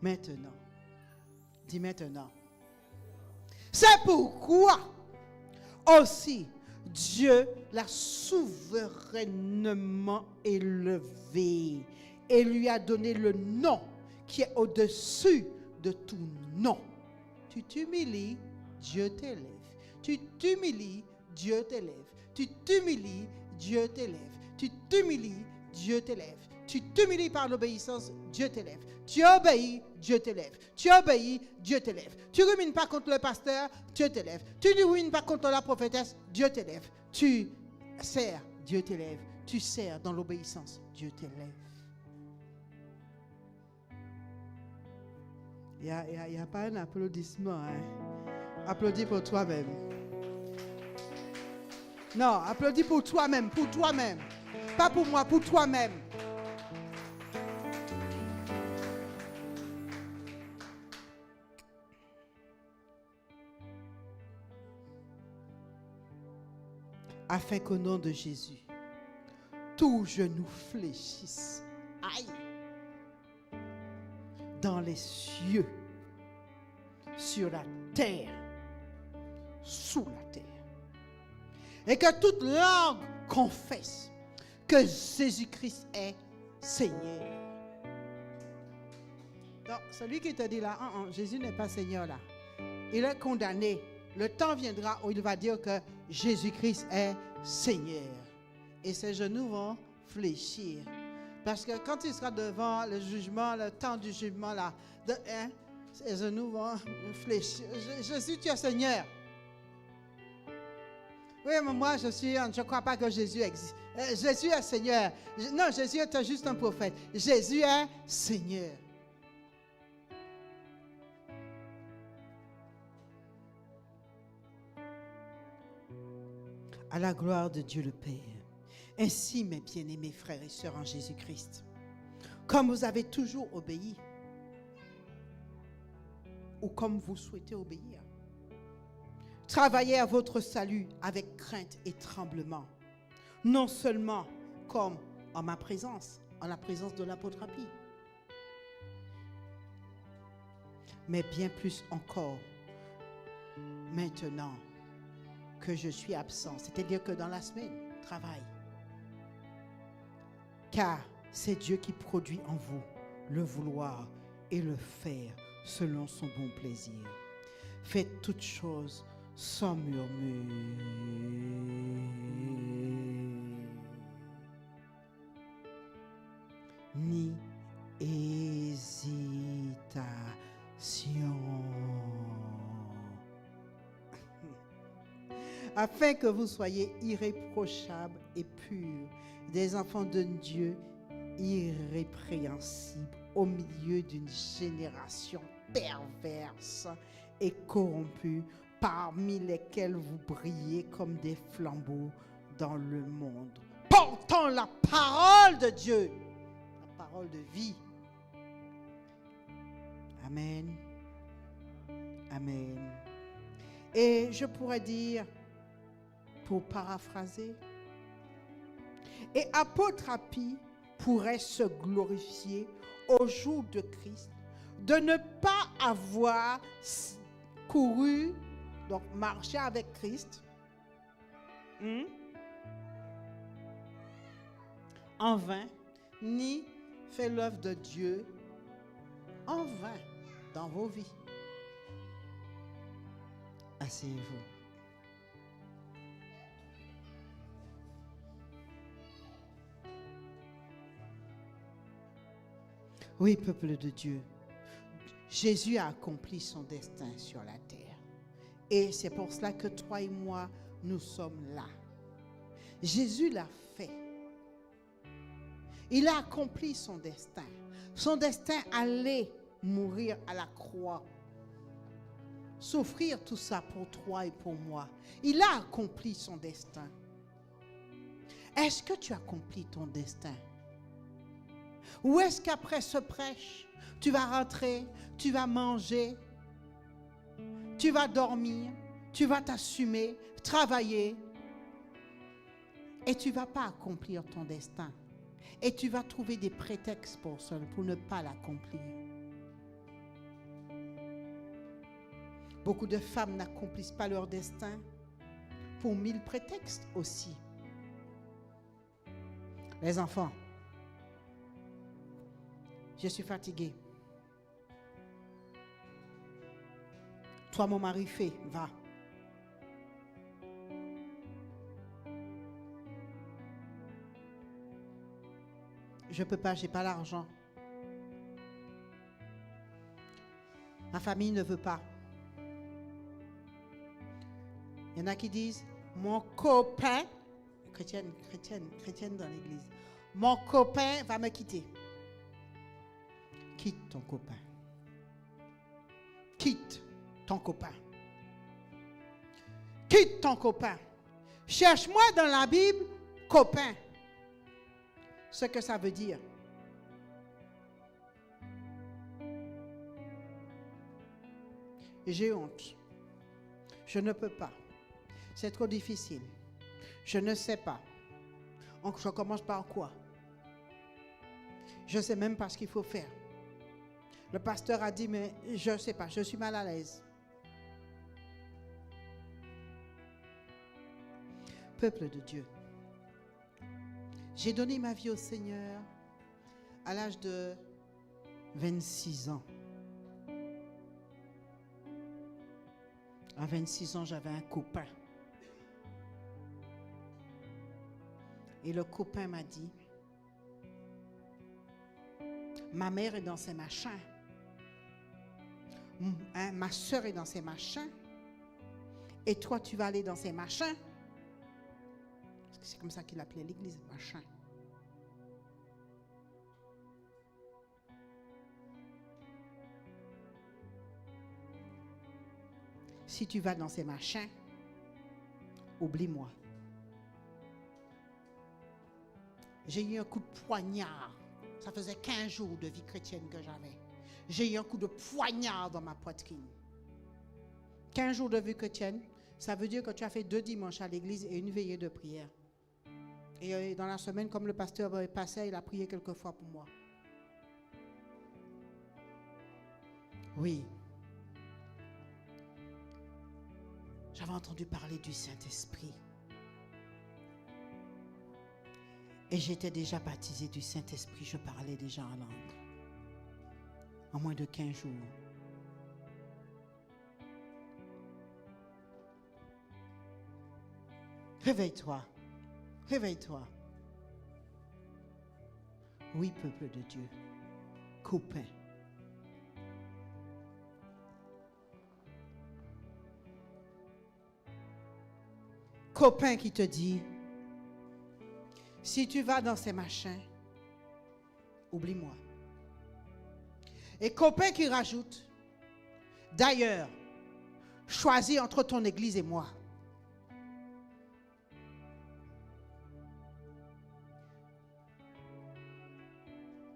Maintenant, dis maintenant. C'est pourquoi aussi Dieu l'a souverainement élevé et lui a donné le nom qui est au-dessus de tout nom. Tu t'humilies, Dieu t'élève. Tu t'humilies, Dieu t'élève. Tu t'humilies, Dieu t'élève. Tu t'humilies, Dieu t'élève. Tu t'humilies par l'obéissance, Dieu t'élève. Tu obéis, Dieu t'élève. Tu obéis, Dieu t'élève. Tu ne rumines pas contre le pasteur, Dieu t'élève. Tu ne rumines pas contre la prophétesse, Dieu t'élève. Tu sers, Dieu t'élève. Tu sers dans l'obéissance, Dieu t'élève. Il n'y a pas un applaudissement. Hein? Applaudis pour toi-même. Non, applaudis pour toi-même, pour toi-même. Pas pour moi, pour toi-même. Afin qu'au nom de Jésus, tout genou fléchisse. Aïe! Dans les cieux, sur la terre, sous la terre. Et que toute langue confesse que Jésus-Christ est Seigneur. Donc, celui qui te dit là, Jésus n'est pas Seigneur là. Il est condamné. Le temps viendra où il va dire que Jésus-Christ est Seigneur. Et ses genoux vont fléchir. Parce que quand il sera devant le jugement, le temps du jugement là, ses genoux vont fléchir. Jésus, tu es Seigneur. Oui, mais moi je ne crois pas que Jésus existe. Jésus est Seigneur. Non, Jésus est juste un prophète. Jésus est Seigneur. À la gloire de Dieu le Père. Ainsi, mes bien-aimés frères et sœurs en Jésus-Christ, comme vous avez toujours obéi, ou comme vous souhaitez obéir, travaillez à votre salut avec crainte et tremblement, non seulement comme en ma présence, en la présence de l'apôtre Api, mais bien plus encore maintenant que je suis absent, c'est-à-dire que dans la semaine, travaille. Car c'est Dieu qui produit en vous le vouloir et le faire selon son bon plaisir. Faites toutes choses sans murmure, ni hésitation, afin que vous soyez irréprochables et purs, des enfants de Dieu irrépréhensibles au milieu d'une génération perverse et corrompue, parmi lesquels vous brillez comme des flambeaux dans le monde, portant la parole de Dieu, la parole de vie. Amen. Amen. Et je pourrais dire, pour paraphraser, et apôtre Api pourrait se glorifier au jour de Christ de ne pas avoir couru, donc marché avec Christ, en vain, ni fait l'œuvre de Dieu en vain dans vos vies. Asseyez-vous. Oui, peuple de Dieu, Jésus a accompli son destin sur la terre. Et c'est pour cela que toi et moi, nous sommes là. Jésus l'a fait. Il a accompli son destin. Son destin allait mourir à la croix. Souffrir tout ça pour toi et pour moi. Il a accompli son destin. Est-ce que tu accomplis ton destin? Ou est-ce qu'après ce prêche, tu vas rentrer, tu vas manger, tu vas dormir, tu vas t'assumer, travailler, et tu ne vas pas accomplir ton destin. Et tu vas trouver des prétextes pour ne pas l'accomplir. Beaucoup de femmes n'accomplissent pas leur destin pour 1000 prétextes aussi. Les enfants, je suis fatiguée. Toi, mon mari, fais, va. Je ne peux pas, je n'ai pas l'argent. Ma famille ne veut pas. Il y en a qui disent, mon copain, chrétienne dans l'église, mon copain va me quitter. Quitte ton copain. Quitte ton copain. Quitte ton copain. Cherche-moi dans la Bible, copain. Ce que ça veut dire. J'ai honte. Je ne peux pas. C'est trop difficile. Je ne sais pas. Donc je commence par quoi? Je ne sais même pas ce qu'il faut faire. Le pasteur a dit, mais je ne sais pas, je suis mal à l'aise. Peuple de Dieu, j'ai donné ma vie au Seigneur à l'âge de 26 ans. À 26 ans, j'avais un copain. Et le copain m'a dit, ma mère est dans ses machins. Ma soeur est dans ses machins. Et toi, tu vas aller dans ses machins. C'est comme ça qu'il appelait l'église, machin. Si tu vas dans ces machins, oublie-moi. J'ai eu un coup de poignard. Ça faisait 15 jours de vie chrétienne que j'avais. J'ai eu un coup de poignard dans ma poitrine. 15 jours de vie chrétienne, ça veut dire que tu as fait 2 dimanches à l'église et une veillée de prière. Et dans la semaine, comme le pasteur passait, il a prié quelques fois pour moi. Oui. J'avais entendu parler du Saint-Esprit. Et j'étais déjà baptisée du Saint-Esprit. Je parlais déjà en langue. En moins de 15 jours. Réveille-toi. Réveille-toi. Oui, peuple de Dieu. Copain. Copain qui te dit, si tu vas dans ces machins, oublie-moi. Et copain qui rajoute, d'ailleurs, choisis entre ton église et moi.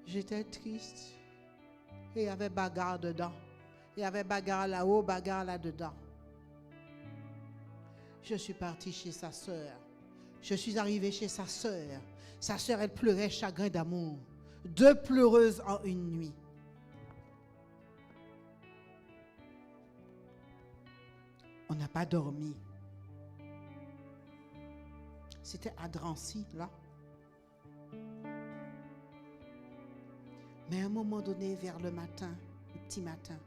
J'étais triste. Et il y avait bagarre dedans. Il y avait bagarre là-haut, bagarre là-dedans. Je suis partie chez sa sœur. Je suis arrivée chez sa sœur. Sa sœur, elle pleurait chagrin d'amour. 2 pleureuses en une nuit. On n'a pas dormi. C'était à Drancy, là. Mais à un moment donné, vers le matin, le petit matin,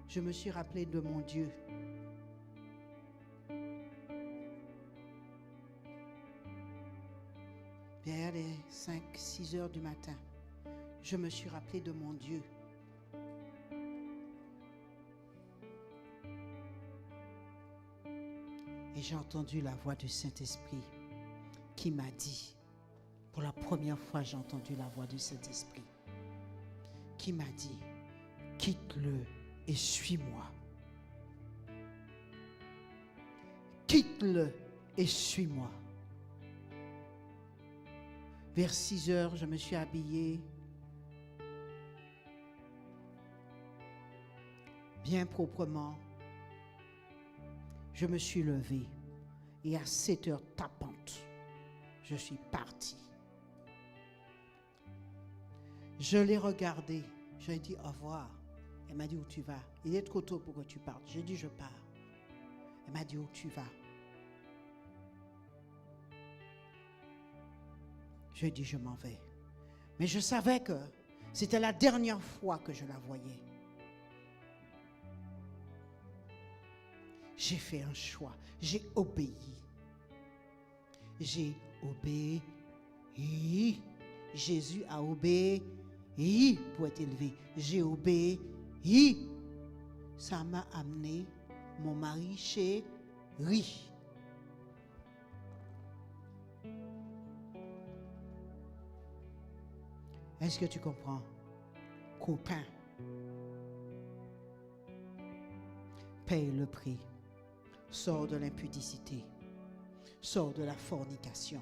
je me suis rappelé de mon Dieu. Vers les 5-6 heures du matin, je me suis rappelé de mon Dieu. Et j'ai entendu la voix du Saint-Esprit qui m'a dit, pour la première fois, j'ai entendu la voix du Saint-Esprit qui m'a dit, quitte-le et suis-moi. Quitte-le et suis-moi. Vers 6 heures, je me suis habillée bien proprement. Je me suis levée et à 7 heures tapantes, je suis partie. Je l'ai regardé, je lui ai dit au revoir. Elle m'a dit où tu vas? Il est trop tôt pour que tu partes. J'ai dit je pars. Elle m'a dit où tu vas? Je lui ai dit je m'en vais. Mais je savais que c'était la dernière fois que je la voyais. J'ai fait un choix. J'ai obéi. J'ai obéi. Jésus a obéi pour être élevé. J'ai obéi. Ça m'a amené mon mari chéri. Est-ce que tu comprends? Copain. Paye le prix. Sors de l'impudicité. Sors de la fornication.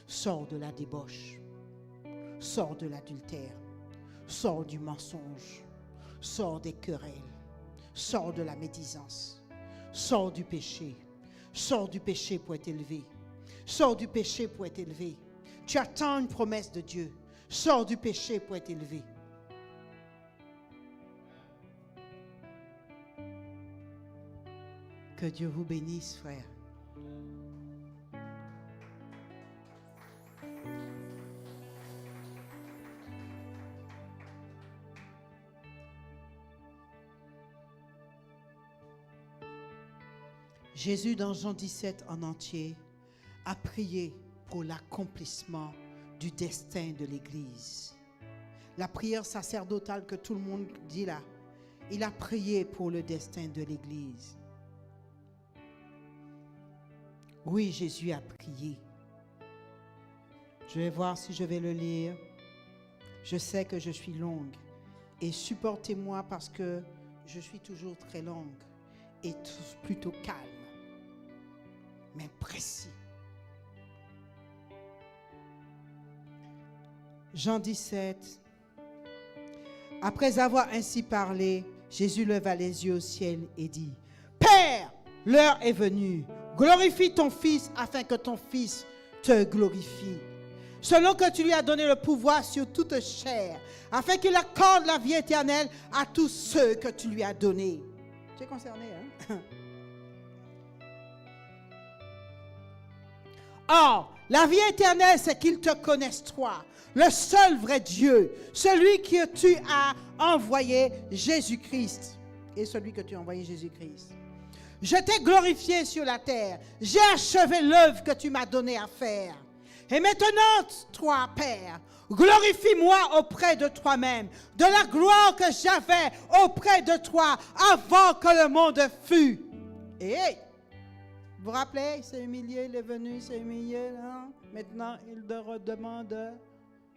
Sors de la débauche. Sors de l'adultère. Sors du mensonge. Sors des querelles. Sors de la médisance. Sors du péché. Sors du péché pour être élevé. Sors du péché pour être élevé. Tu attends une promesse de Dieu. Sors du péché pour être élevé. Que Dieu vous bénisse, frère. Jésus, dans Jean 17 en entier, a prié pour l'accomplissement du destin de l'Église. La prière sacerdotale que tout le monde dit là, il a prié pour le destin de l'Église. Oui, Jésus a prié. Je vais voir si je vais le lire. Je sais que je suis longue. Et supportez-moi parce que je suis toujours très longue et plutôt calme, mais précis. Jean 17. Après avoir ainsi parlé, Jésus leva les yeux au ciel et dit, Père, l'heure est venue. Glorifie ton Fils afin que ton Fils te glorifie. Selon que tu lui as donné le pouvoir sur toute chair, afin qu'il accorde la vie éternelle à tous ceux que tu lui as donnés. Tu es concerné, hein? Or, la vie éternelle, c'est qu'ils te connaissent, toi, le seul vrai Dieu, celui que tu as envoyé, Jésus-Christ. Et celui que tu as envoyé, Jésus-Christ. Je t'ai glorifié sur la terre. J'ai achevé l'œuvre que tu m'as donnée à faire. Et maintenant, toi, Père, glorifie-moi auprès de toi-même, de la gloire que j'avais auprès de toi avant que le monde fût. Et vous vous rappelez, il s'est humilié, il est venu, il s'est humilié. Hein? Maintenant, il te redemande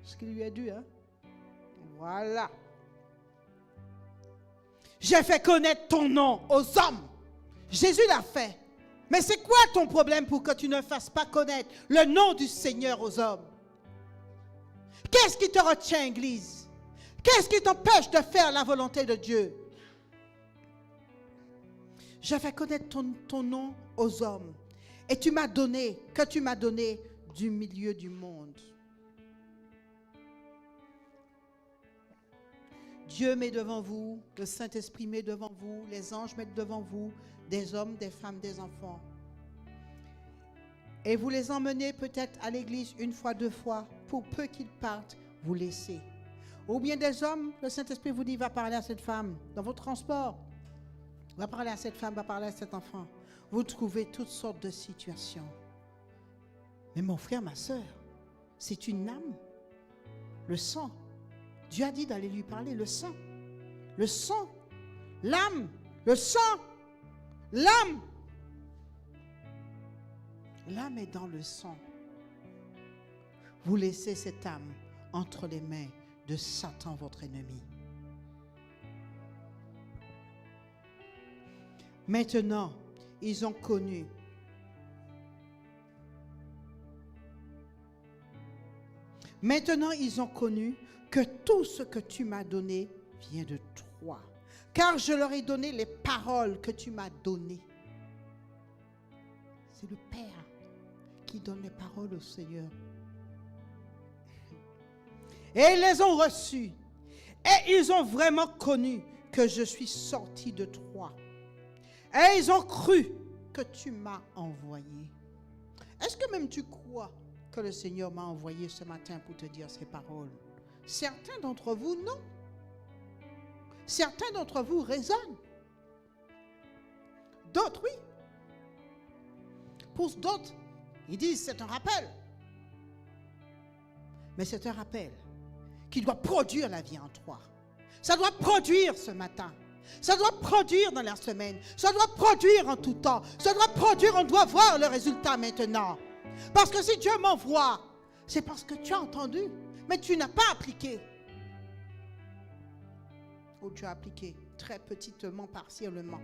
ce qui lui est dû. Hein? Voilà. J'ai fait connaître ton nom aux hommes. Jésus l'a fait. Mais c'est quoi ton problème pour que tu ne fasses pas connaître le nom du Seigneur aux hommes? Qu'est-ce qui te retient, Église? Qu'est-ce qui t'empêche de faire la volonté de Dieu? Je fais connaître ton nom aux hommes. Et tu m'as donné du milieu du monde. Dieu met devant vous, le Saint-Esprit met devant vous, les anges mettent devant vous, des hommes, des femmes, des enfants. Et vous les emmenez peut-être à l'église une fois, 2 fois, pour peu qu'ils partent, vous laissez. Ou bien des hommes, le Saint-Esprit vous dit, va parler à cette femme dans votre transport. Va parler à cette femme, va parler à cet enfant. Vous trouvez toutes sortes de situations. Mais mon frère, ma soeur, c'est une âme. Le sang. Dieu a dit d'aller lui parler, le sang. Le sang. L'âme. Le sang. L'âme. L'âme est dans le sang. vous laissez cette âme entre les mains de Satan, votre ennemi. Maintenant, ils ont connu. Maintenant, ils ont connu que tout ce que tu m'as donné vient de toi. Car je leur ai donné les paroles que tu m'as données. C'est le Père qui donne les paroles au Seigneur. Et ils les ont reçues. Et ils ont vraiment connu que je suis sorti de toi. Et ils ont cru que tu m'as envoyé. Est-ce que même tu crois que le Seigneur m'a envoyé ce matin pour te dire ces paroles? Certains d'entre vous, non. Certains d'entre vous raisonnent. D'autres, oui. Pour d'autres, ils disent c'est un rappel. Mais c'est un rappel qui doit produire la vie en toi. Ça doit produire ce matin. Ça doit produire dans la semaine. Ça doit produire en tout temps. Ça doit produire, on doit voir le résultat maintenant. Parce que si Dieu m'envoie, c'est parce que tu as entendu, mais tu n'as pas appliqué. Ou tu as appliqué très petitement, partiellement.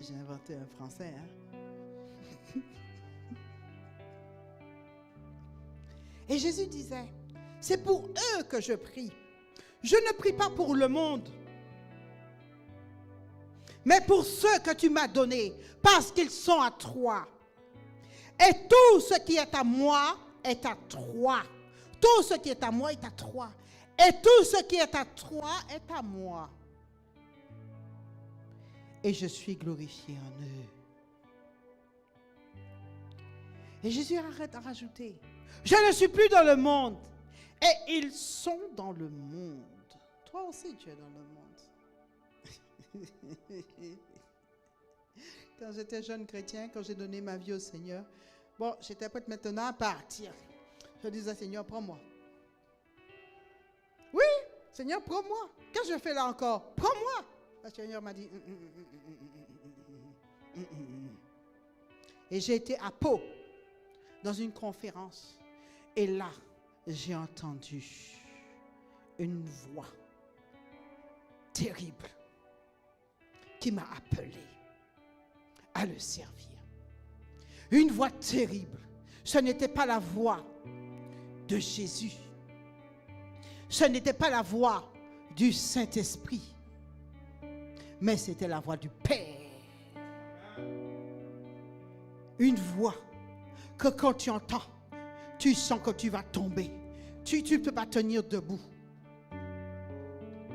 J'ai inventé un français, hein? Et Jésus disait, c'est pour eux que je prie. Je ne prie pas pour le monde, mais pour ceux que tu m'as donnés, parce qu'ils sont à toi. Et tout ce qui est à moi est à toi. Tout ce qui est à moi est à toi. Et tout ce qui est à toi est à moi. Et je suis glorifié en eux. Et Jésus arrête à rajouter, je ne suis plus dans le monde. Et ils sont dans le monde. Toi aussi, tu es dans le monde. Quand j'étais jeune chrétien, quand j'ai donné ma vie au Seigneur, bon, j'étais prête maintenant à partir. Je disais, Seigneur, prends-moi. Oui, Seigneur, prends-moi. Qu'est-ce que je fais là encore? Prends-moi. Le Seigneur m'a dit, Et j'ai été à Pau, dans une conférence. Et là, j'ai entendu une voix terrible qui m'a appelé à le servir. Une voix terrible. Ce n'était pas la voix de Jésus. Ce n'était pas la voix du Saint-Esprit. Mais c'était la voix du Père. Une voix que quand tu entends, tu sens que tu vas tomber. Tu ne peux pas tenir debout.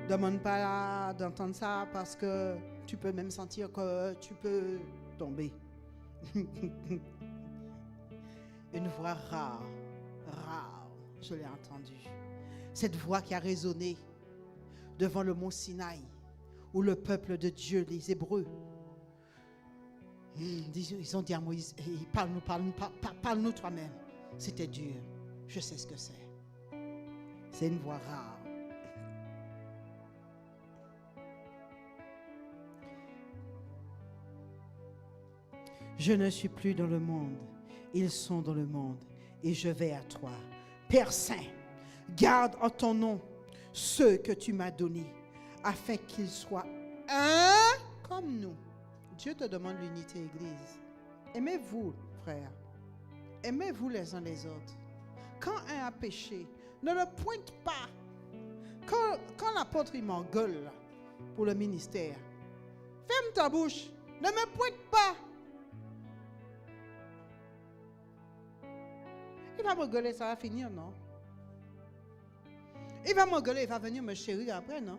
Demande pas d'entendre ça parce que tu peux même sentir que tu peux tomber. Une voix rare, je l'ai entendue. Cette voix qui a résonné devant le mont Sinaï, où le peuple de Dieu, les Hébreux, ils ont dit à Moïse, parle-nous toi-même. C'était dur, je sais ce que c'est. C'est une voix rare. Je ne suis plus dans le monde, ils sont dans le monde, et je vais à toi. Père Saint, garde en ton nom ceux que tu m'as donnés, afin qu'ils soient un comme nous. Dieu te demande l'unité, Église. Aimez-vous, frères. Aimez-vous les uns les autres. Quand un a péché, ne le pointe pas. Quand l'apôtre il m'engueule pour le ministère, ferme ta bouche, ne me pointe pas. Il va m'engueuler, ça va finir, non? Il va m'engueuler, il va venir me chérir après, non?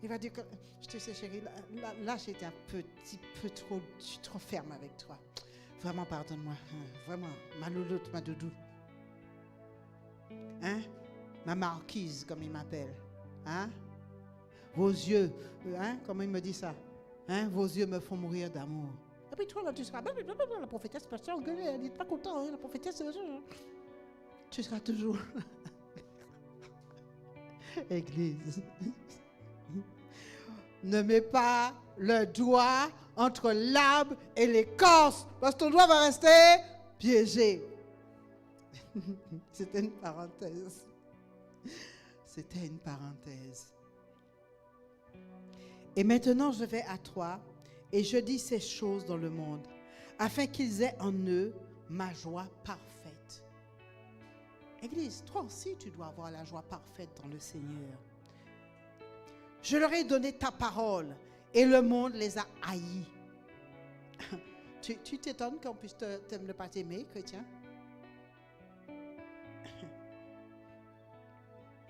Il va dire que, je te sais chérie, là j'étais un petit peu trop, je suis trop ferme avec toi. Vraiment, pardonne-moi. Vraiment, ma louloute, ma doudou. Hein? Ma marquise, comme il m'appelle. Hein? Vos yeux, hein? Comment il me dit ça? Hein? Vos yeux me font mourir d'amour. Et puis toi, là, tu seras... La prophétesse, personne engueulée, elle n'est pas contente. Hein? La prophétesse, tu seras toujours... Église. Ne mets pas le doigt entre l'arbre et l'écorce, parce que ton doigt va rester piégé. C'était une parenthèse. C'était une parenthèse. Et maintenant, je vais à toi et je dis ces choses dans le monde, afin qu'ils aient en eux ma joie parfaite. Église, toi aussi, tu dois avoir la joie parfaite dans le Seigneur. Je leur ai donné ta parole et le monde les a haïs. Tu t'étonnes qu'on puisse ne pas t'aimer, chrétien?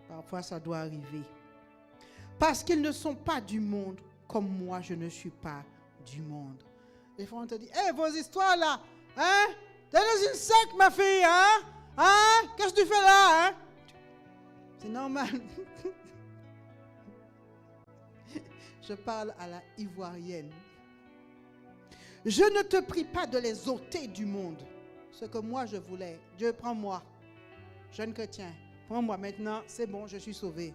Parfois, ça doit arriver. Parce qu'ils ne sont pas du monde, comme moi, je ne suis pas du monde. Des fois, on te dit, hé, vos histoires là, hein? T'es dans une secte, ma fille, hein? Hein? Qu'est-ce que tu fais là, hein? C'est normal. Je parle à la ivoirienne. Je ne te prie pas de les ôter du monde. Ce que moi je voulais. Dieu, prends-moi. Jeune chrétien, prends-moi maintenant. C'est bon, je suis sauvé.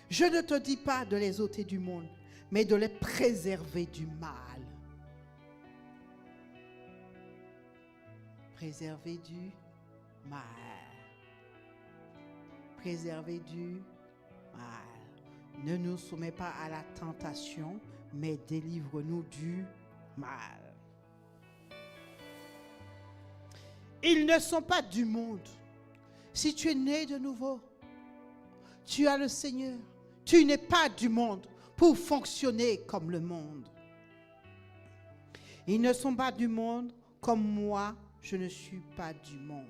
Je ne te dis pas de les ôter du monde, mais de les préserver du mal. Préserver du mal. Préserver du mal. Ne nous soumets pas à la tentation, mais délivre-nous du mal. Ils ne sont pas du monde. Si tu es né de nouveau, tu as le Seigneur. Tu n'es pas du monde pour fonctionner comme le monde. Ils ne sont pas du monde comme moi, je ne suis pas du monde.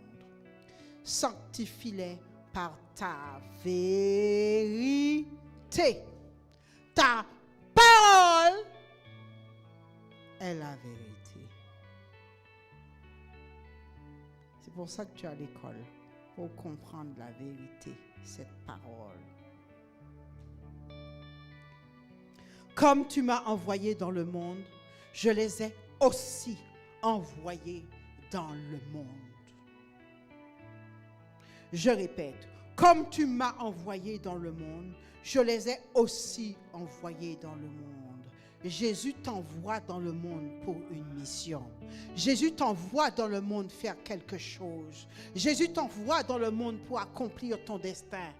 Sanctifie-les par ta vérité. Ta parole est la vérité. C'est pour ça que tu es à l'école, pour comprendre la vérité, cette parole. Comme tu m'as envoyé dans le monde, je les ai aussi envoyés dans le monde. Je répète, comme tu m'as envoyé dans le monde, je les ai aussi envoyés dans le monde. Jésus t'envoie dans le monde pour une mission. Jésus t'envoie dans le monde faire quelque chose. Jésus t'envoie dans le monde pour accomplir ton destin.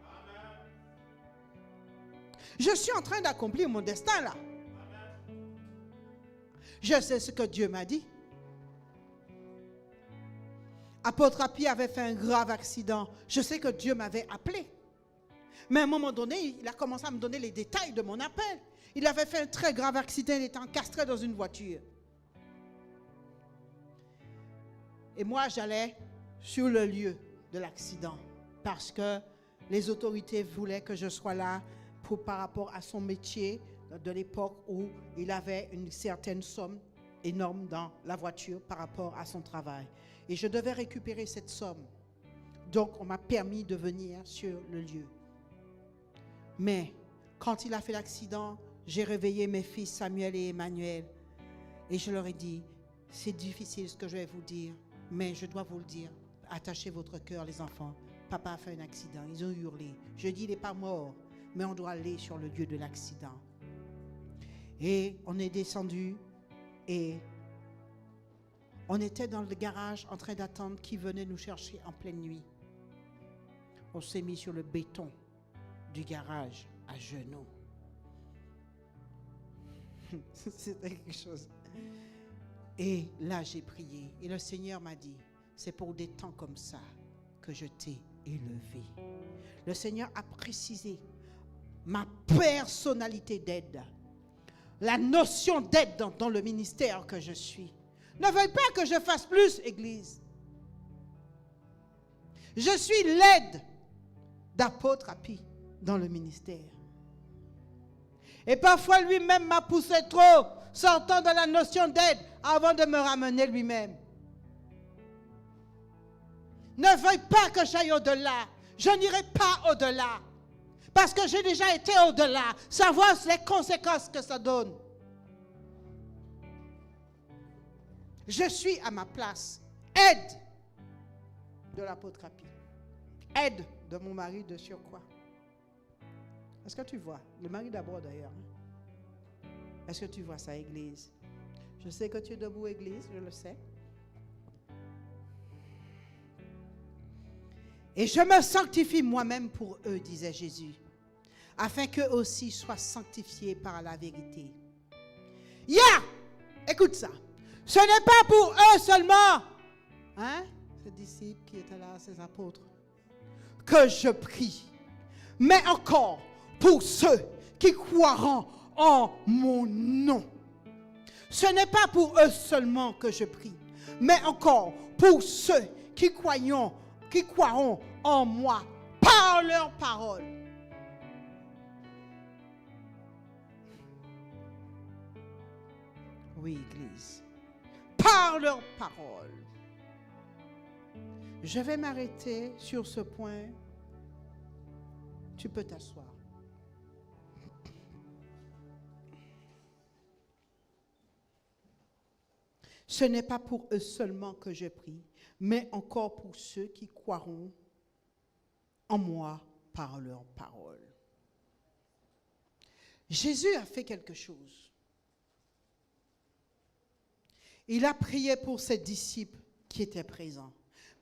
Je suis en train d'accomplir mon destin là. Je sais ce que Dieu m'a dit. Apôtre Api avait fait un grave accident. Je sais que Dieu m'avait appelé. Mais à un moment donné, il a commencé à me donner les détails de mon appel. Il avait fait un très grave accident, il était encastré dans une voiture. Et moi, j'allais sur le lieu de l'accident parce que les autorités voulaient que je sois là par rapport à son métier de l'époque où il avait une certaine somme énorme dans la voiture par rapport à son travail. Et je devais récupérer cette somme. Donc, on m'a permis de venir sur le lieu. Mais quand il a fait l'accident, j'ai réveillé mes fils Samuel et Emmanuel. Et je leur ai dit, c'est difficile ce que je vais vous dire, mais je dois vous le dire. Attachez votre cœur, les enfants. Papa a fait un accident. Ils ont hurlé. Je dis, il n'est pas mort, mais on doit aller sur le lieu de l'accident. Et on est descendu et on était dans le garage en train d'attendre qui venait nous chercher en pleine nuit. On s'est mis sur le béton du garage à genoux. C'était quelque chose. Et là, j'ai prié. Et le Seigneur m'a dit, c'est pour des temps comme ça que je t'ai élevé. Le Seigneur a précisé ma personnalité d'aide. La notion d'aide dans le ministère que je suis. Ne veuille pas que je fasse plus, Église. Je suis l'aide d'apôtre Api dans le ministère. Et parfois lui-même m'a poussé trop, sortant de la notion d'aide, avant de me ramener lui-même. Ne veuille pas que j'aille au-delà. Je n'irai pas au-delà. Parce que j'ai déjà été au-delà. Savoir les conséquences que ça donne. Je suis à ma place. Aide de l'apôtre Api. Aide de mon mari de surcroît. Est-ce que tu vois? Le mari d'abord d'ailleurs. Est-ce que tu vois ça, Église? Je sais que tu es debout, Église, je le sais. Et je me sanctifie moi-même pour eux, disait Jésus, afin qu'eux aussi soient sanctifiés par la vérité. Écoute ça. Ce n'est pas pour eux seulement, ces disciples qui étaient là, ces apôtres, que je prie, mais encore pour ceux qui croiront en mon nom. Ce n'est pas pour eux seulement que je prie, mais encore pour ceux qui croiront en moi par leur parole. Oui, Église, par leur parole. Je vais m'arrêter sur ce point. Tu peux t'asseoir. Ce n'est pas pour eux seulement que je prie, mais encore pour ceux qui croiront en moi par leur parole. Jésus a fait quelque chose. Il a prié pour ses disciples qui étaient présents,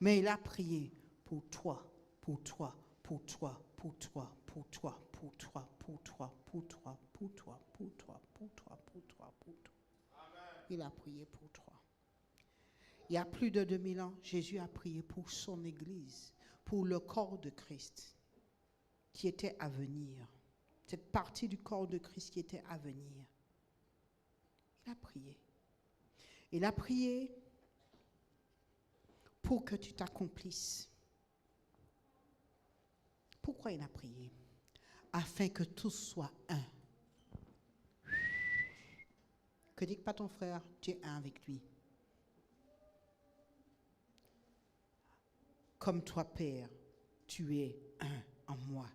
mais il a prié pour toi, pour toi, pour toi, pour toi, pour toi, pour toi, pour toi, pour toi, pour toi, pour toi, pour toi, pour toi, pour toi. Il a prié pour toi. Il y a plus de 2000 ans, Jésus a prié pour son Église, pour le corps de Christ qui était à venir. Cette partie du corps de Christ qui était à venir. Il a prié. Il a prié pour que tu t'accomplisses. Pourquoi il a prié? Afin que tous soient un. Que dit pas ton frère, tu es un avec lui. Comme toi, Père, tu es un en moi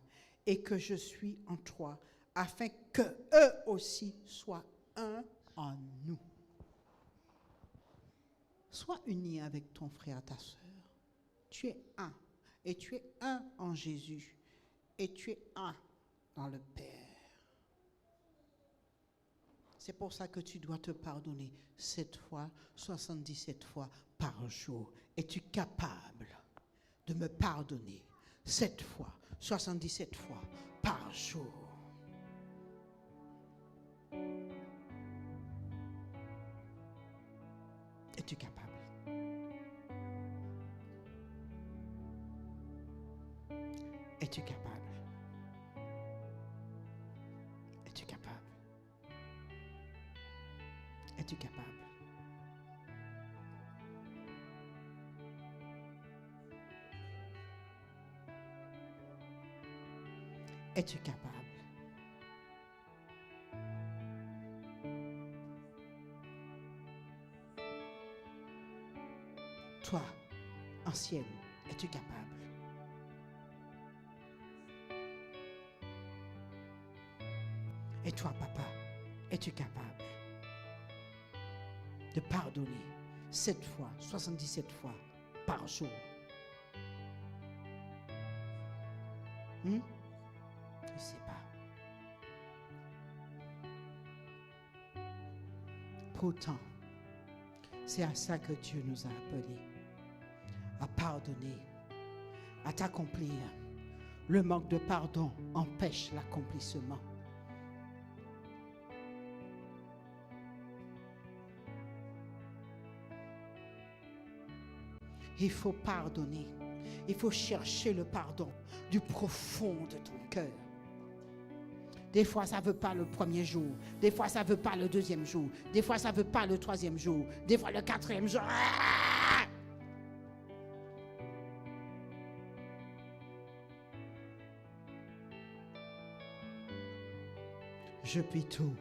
et que je suis en toi, afin que eux aussi soient un en nous. Sois uni avec ton frère, ta soeur. Tu es un et tu es un en Jésus et tu es un dans le Père. C'est pour ça que tu dois te pardonner 7 fois, 77 fois par jour. Es-tu capable de me pardonner 7 fois, 77 fois par jour? Es-tu capable? Es-tu capable? Es-tu capable? Es-tu capable? Es-tu capable? Toi, ancienne, es-tu capable? Et toi, papa, es-tu capable de pardonner 7 fois, 77 fois par jour? Je ne sais pas. Pourtant, c'est à ça que Dieu nous a appelés, à pardonner, à t'accomplir. Le manque de pardon empêche l'accomplissement. Il faut pardonner. Il faut chercher le pardon du profond de ton cœur. Des fois, ça ne veut pas le premier jour. Des fois, ça ne veut pas le deuxième jour. Des fois, ça ne veut pas le troisième jour. Des fois, le 4e jour. Je puis tout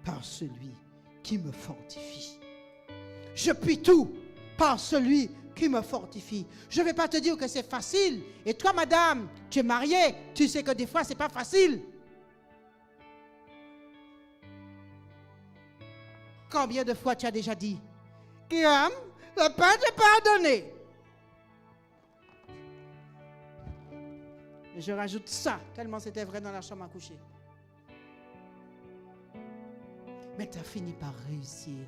par celui qui me fortifie. Je puis tout par celui qui me fortifie. Je ne vais pas te dire que c'est facile. Et toi, madame, tu es mariée, tu sais que des fois, ce n'est pas facile. Combien de fois tu as déjà dit, Guillaume, le Père t'a pardonné. Et je rajoute ça, tellement c'était vrai dans la chambre à coucher. Mais tu as fini par réussir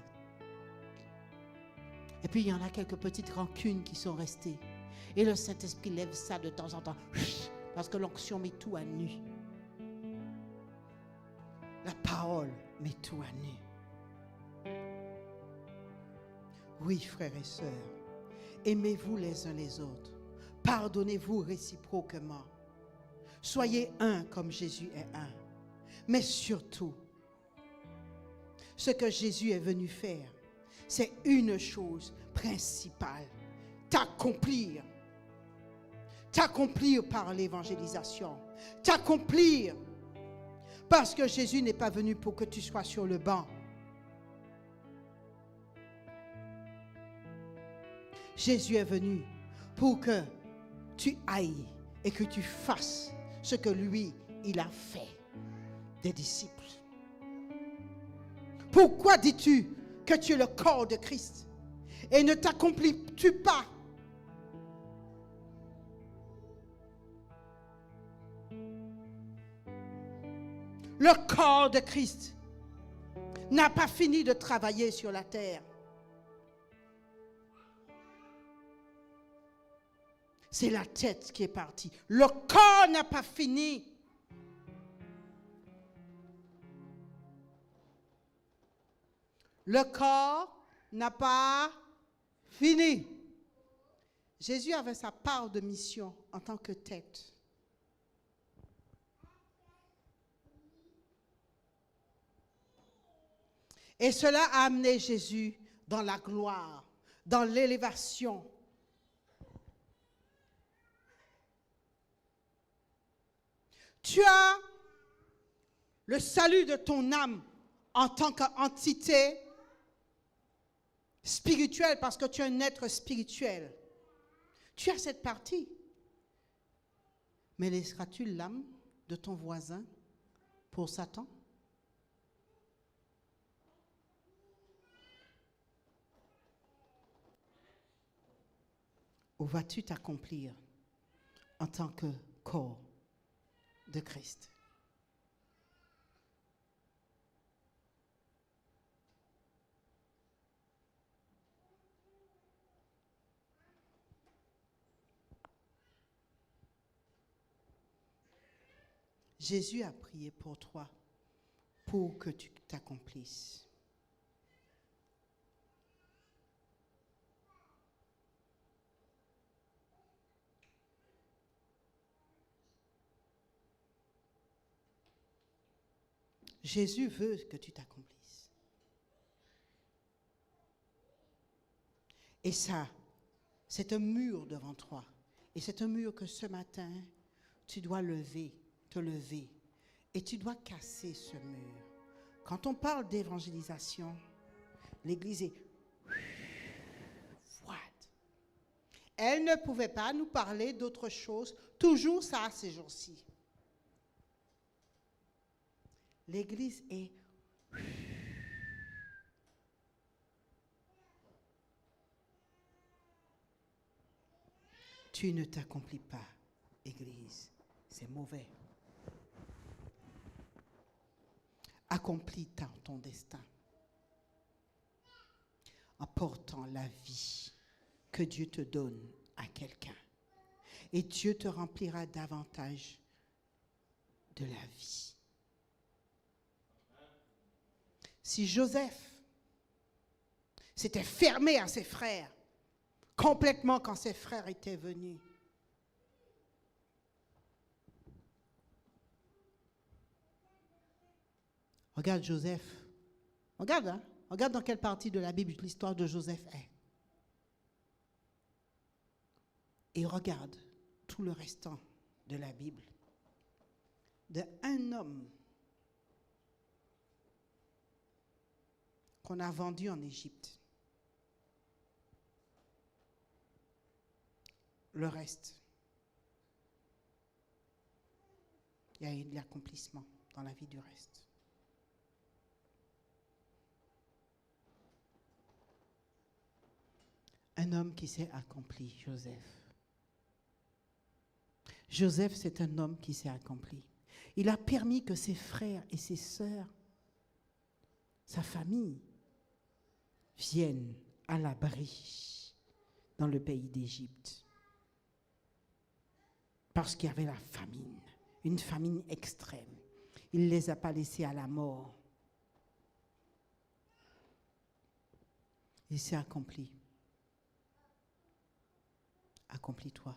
Et puis, il y en a quelques petites rancunes qui sont restées. Et le Saint-Esprit lève ça de temps en temps. Parce que l'onction met tout à nu. La parole met tout à nu. Oui, frères et sœurs, aimez-vous les uns les autres. Pardonnez-vous réciproquement. Soyez un comme Jésus est un. Mais surtout, ce que Jésus est venu faire, c'est une chose principale. T'accomplir. T'accomplir par l'évangélisation. T'accomplir. Parce que Jésus n'est pas venu pour que tu sois sur le banc. Jésus est venu pour que tu ailles et que tu fasses ce que lui, il a fait des disciples. Pourquoi dis-tu que tu es le corps de Christ et ne t'accomplis-tu pas? Le corps de Christ n'a pas fini de travailler sur la terre. C'est la tête qui est partie. Le corps n'a pas fini. Le corps n'a pas fini. Jésus avait sa part de mission en tant que tête. Et cela a amené Jésus dans la gloire, dans l'élévation. Tu as le salut de ton âme en tant qu'entité spirituelle, parce que tu es un être spirituel. Tu as cette partie. Mais laisseras-tu l'âme de ton voisin pour Satan? Ou vas-tu t'accomplir en tant que corps de Christ? Jésus a prié pour toi, pour que tu t'accomplisses. Jésus veut que tu t'accomplisses. Et ça, c'est un mur devant toi. Et c'est un mur que ce matin, tu dois te lever. Et tu dois casser ce mur. Quand on parle d'évangélisation, l'Église est froide. Elle ne pouvait pas nous parler d'autre chose. Toujours ça, ces jours-ci. L'Église est... Tu ne t'accomplis pas, Église. C'est mauvais. Accomplis ton destin en portant la vie que Dieu te donne à quelqu'un. Et Dieu te remplira davantage de la vie. Si Joseph s'était fermé à ses frères, complètement quand ses frères étaient venus, regarde Joseph, regarde dans quelle partie de la Bible l'histoire de Joseph est. Et regarde tout le restant de la Bible. D'un homme qu'on a vendu en Égypte. Le reste, il y a eu de l'accomplissement dans la vie du reste. Un homme qui s'est accompli, Joseph. Joseph, c'est un homme qui s'est accompli. Il a permis que ses frères et ses sœurs, sa famille, viennent à l'abri dans le pays d'Égypte. Parce qu'il y avait la famine, une famine extrême. Il ne les a pas laissés à la mort. Il s'est accompli. Accomplis-toi.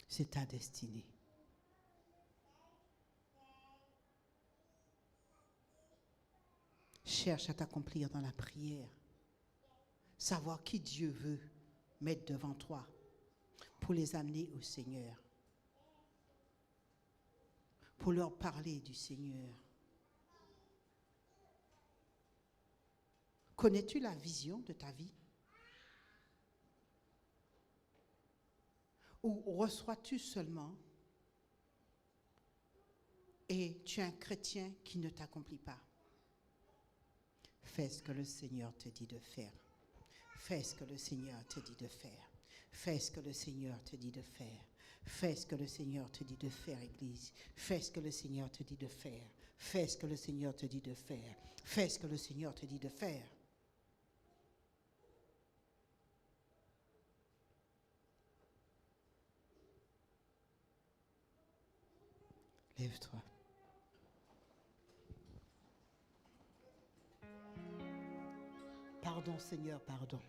C'est ta destinée. Cherche à t'accomplir dans la prière. Savoir qui Dieu veut mettre devant toi pour les amener au Seigneur. Pour leur parler du Seigneur. Connais-tu la vision de ta vie? Ou reçois-tu seulement et tu es un chrétien qui ne t'accomplit pas? Fais ce que le Seigneur te dit de faire. Fais ce que le Seigneur te dit de faire. Fais ce que le Seigneur te dit de faire. Fais ce que le Seigneur te dit de faire, Église. Fais ce que le Seigneur te dit de faire. Fais ce que le Seigneur te dit de faire. Fais ce que le Seigneur te dit de faire. Lève-toi. Pardon, Seigneur, pardon.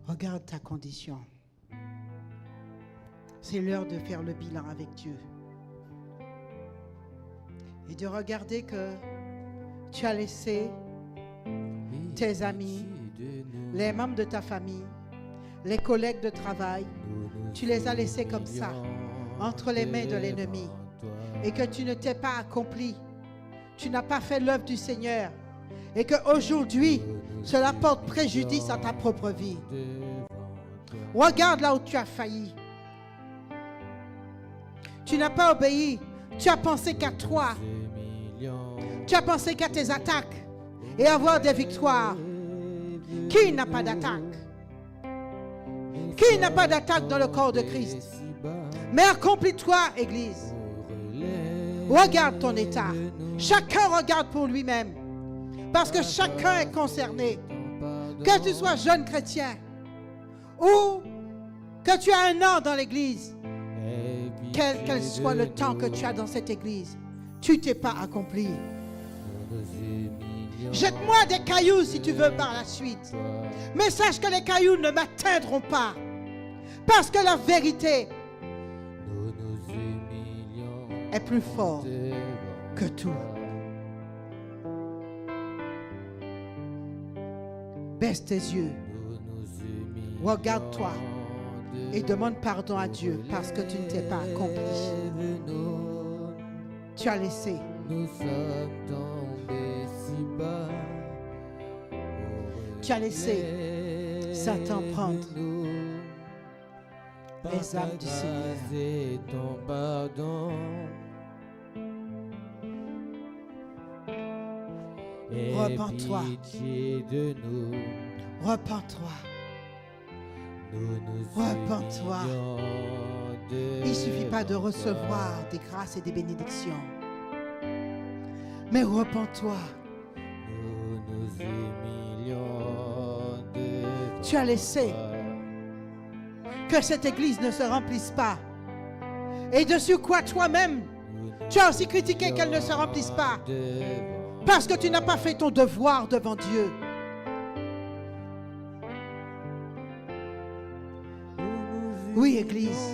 Regarde ta condition. C'est l'heure de faire le bilan avec Dieu. Et de regarder que tu as laissé tes amis, les membres de ta famille, les collègues de travail, tu les as laissés comme ça, entre les mains de l'ennemi. Et que tu ne t'es pas accompli. Tu n'as pas fait l'œuvre du Seigneur. Et qu'aujourd'hui, cela porte préjudice à ta propre vie. Regarde là où tu as failli. Tu n'as pas obéi. Tu as pensé qu'à toi. Tu as pensé qu'à tes attaques et avoir des victoires. Qui n'a pas d'attaque? Qui n'a pas d'attaque dans le corps de Christ? Mais accomplis-toi, Église. Regarde ton état. Chacun regarde pour lui-même. Parce que chacun est concerné. Que tu sois jeune chrétien ou que tu as un an dans l'église, quel soit le temps que tu as dans cette église, tu t'es pas accompli. Jette-moi des cailloux si tu veux par la suite. Mais sache que les cailloux ne m'atteindront pas. Parce que la vérité est plus forte que tout. Baisse tes yeux. Regarde-toi et demande pardon à Dieu parce que tu ne t'es pas accompli. Tu as laissé. Tu as laissé Satan prendre les âmes du Seigneur. Repends-toi. Repends-toi. Repends-toi. Il ne suffit pas de recevoir des grâces et des bénédictions. Mais repends-toi. Tu as laissé que cette église ne se remplisse pas. Et dessus quoi toi-même, tu as aussi critiqué qu'elle ne se remplisse pas. Parce que tu n'as pas fait ton devoir devant Dieu. Oui, Église.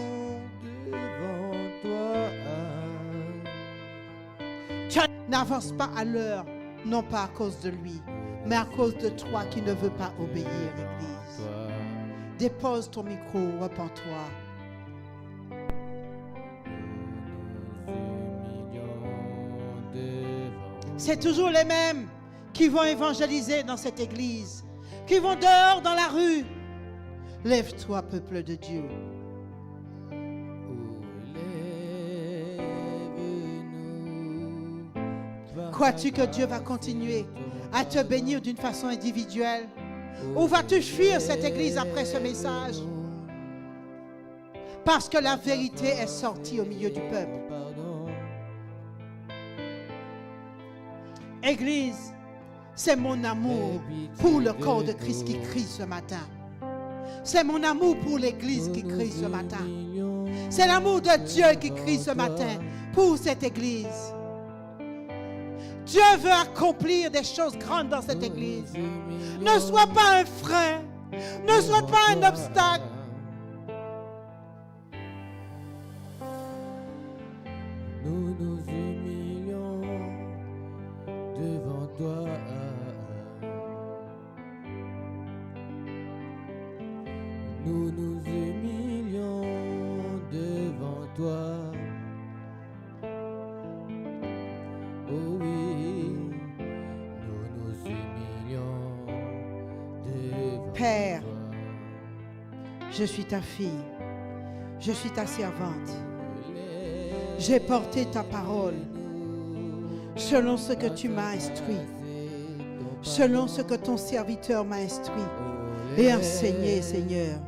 Tu n'avances pas à l'heure, non pas à cause de lui, mais à cause de toi qui ne veux pas obéir, Église. Dépose ton micro, repens-toi. C'est toujours les mêmes qui vont évangéliser dans cette église, qui vont dehors dans la rue. Lève-toi, peuple de Dieu. Crois-tu que Dieu va continuer à te bénir d'une façon individuelle? Ou vas-tu fuir cette église après ce message? Parce que la vérité est sortie au milieu du peuple. Église, c'est mon amour pour le corps de Christ qui crie ce matin. C'est mon amour pour l'Église qui crie ce matin. C'est l'amour de Dieu qui crie ce matin pour cette Église. Dieu veut accomplir des choses grandes dans cette Église. Ne sois pas un frein. Ne sois pas un obstacle. Nous nous humilions devant toi. Nous nous humilions devant toi. Oh oui, nous nous humilions devant Père, toi. je suis ta fille. Je suis ta servante. J'ai porté ta parole selon ce que tu m'as instruit, selon ce que ton serviteur m'a instruit et enseigné, Seigneur.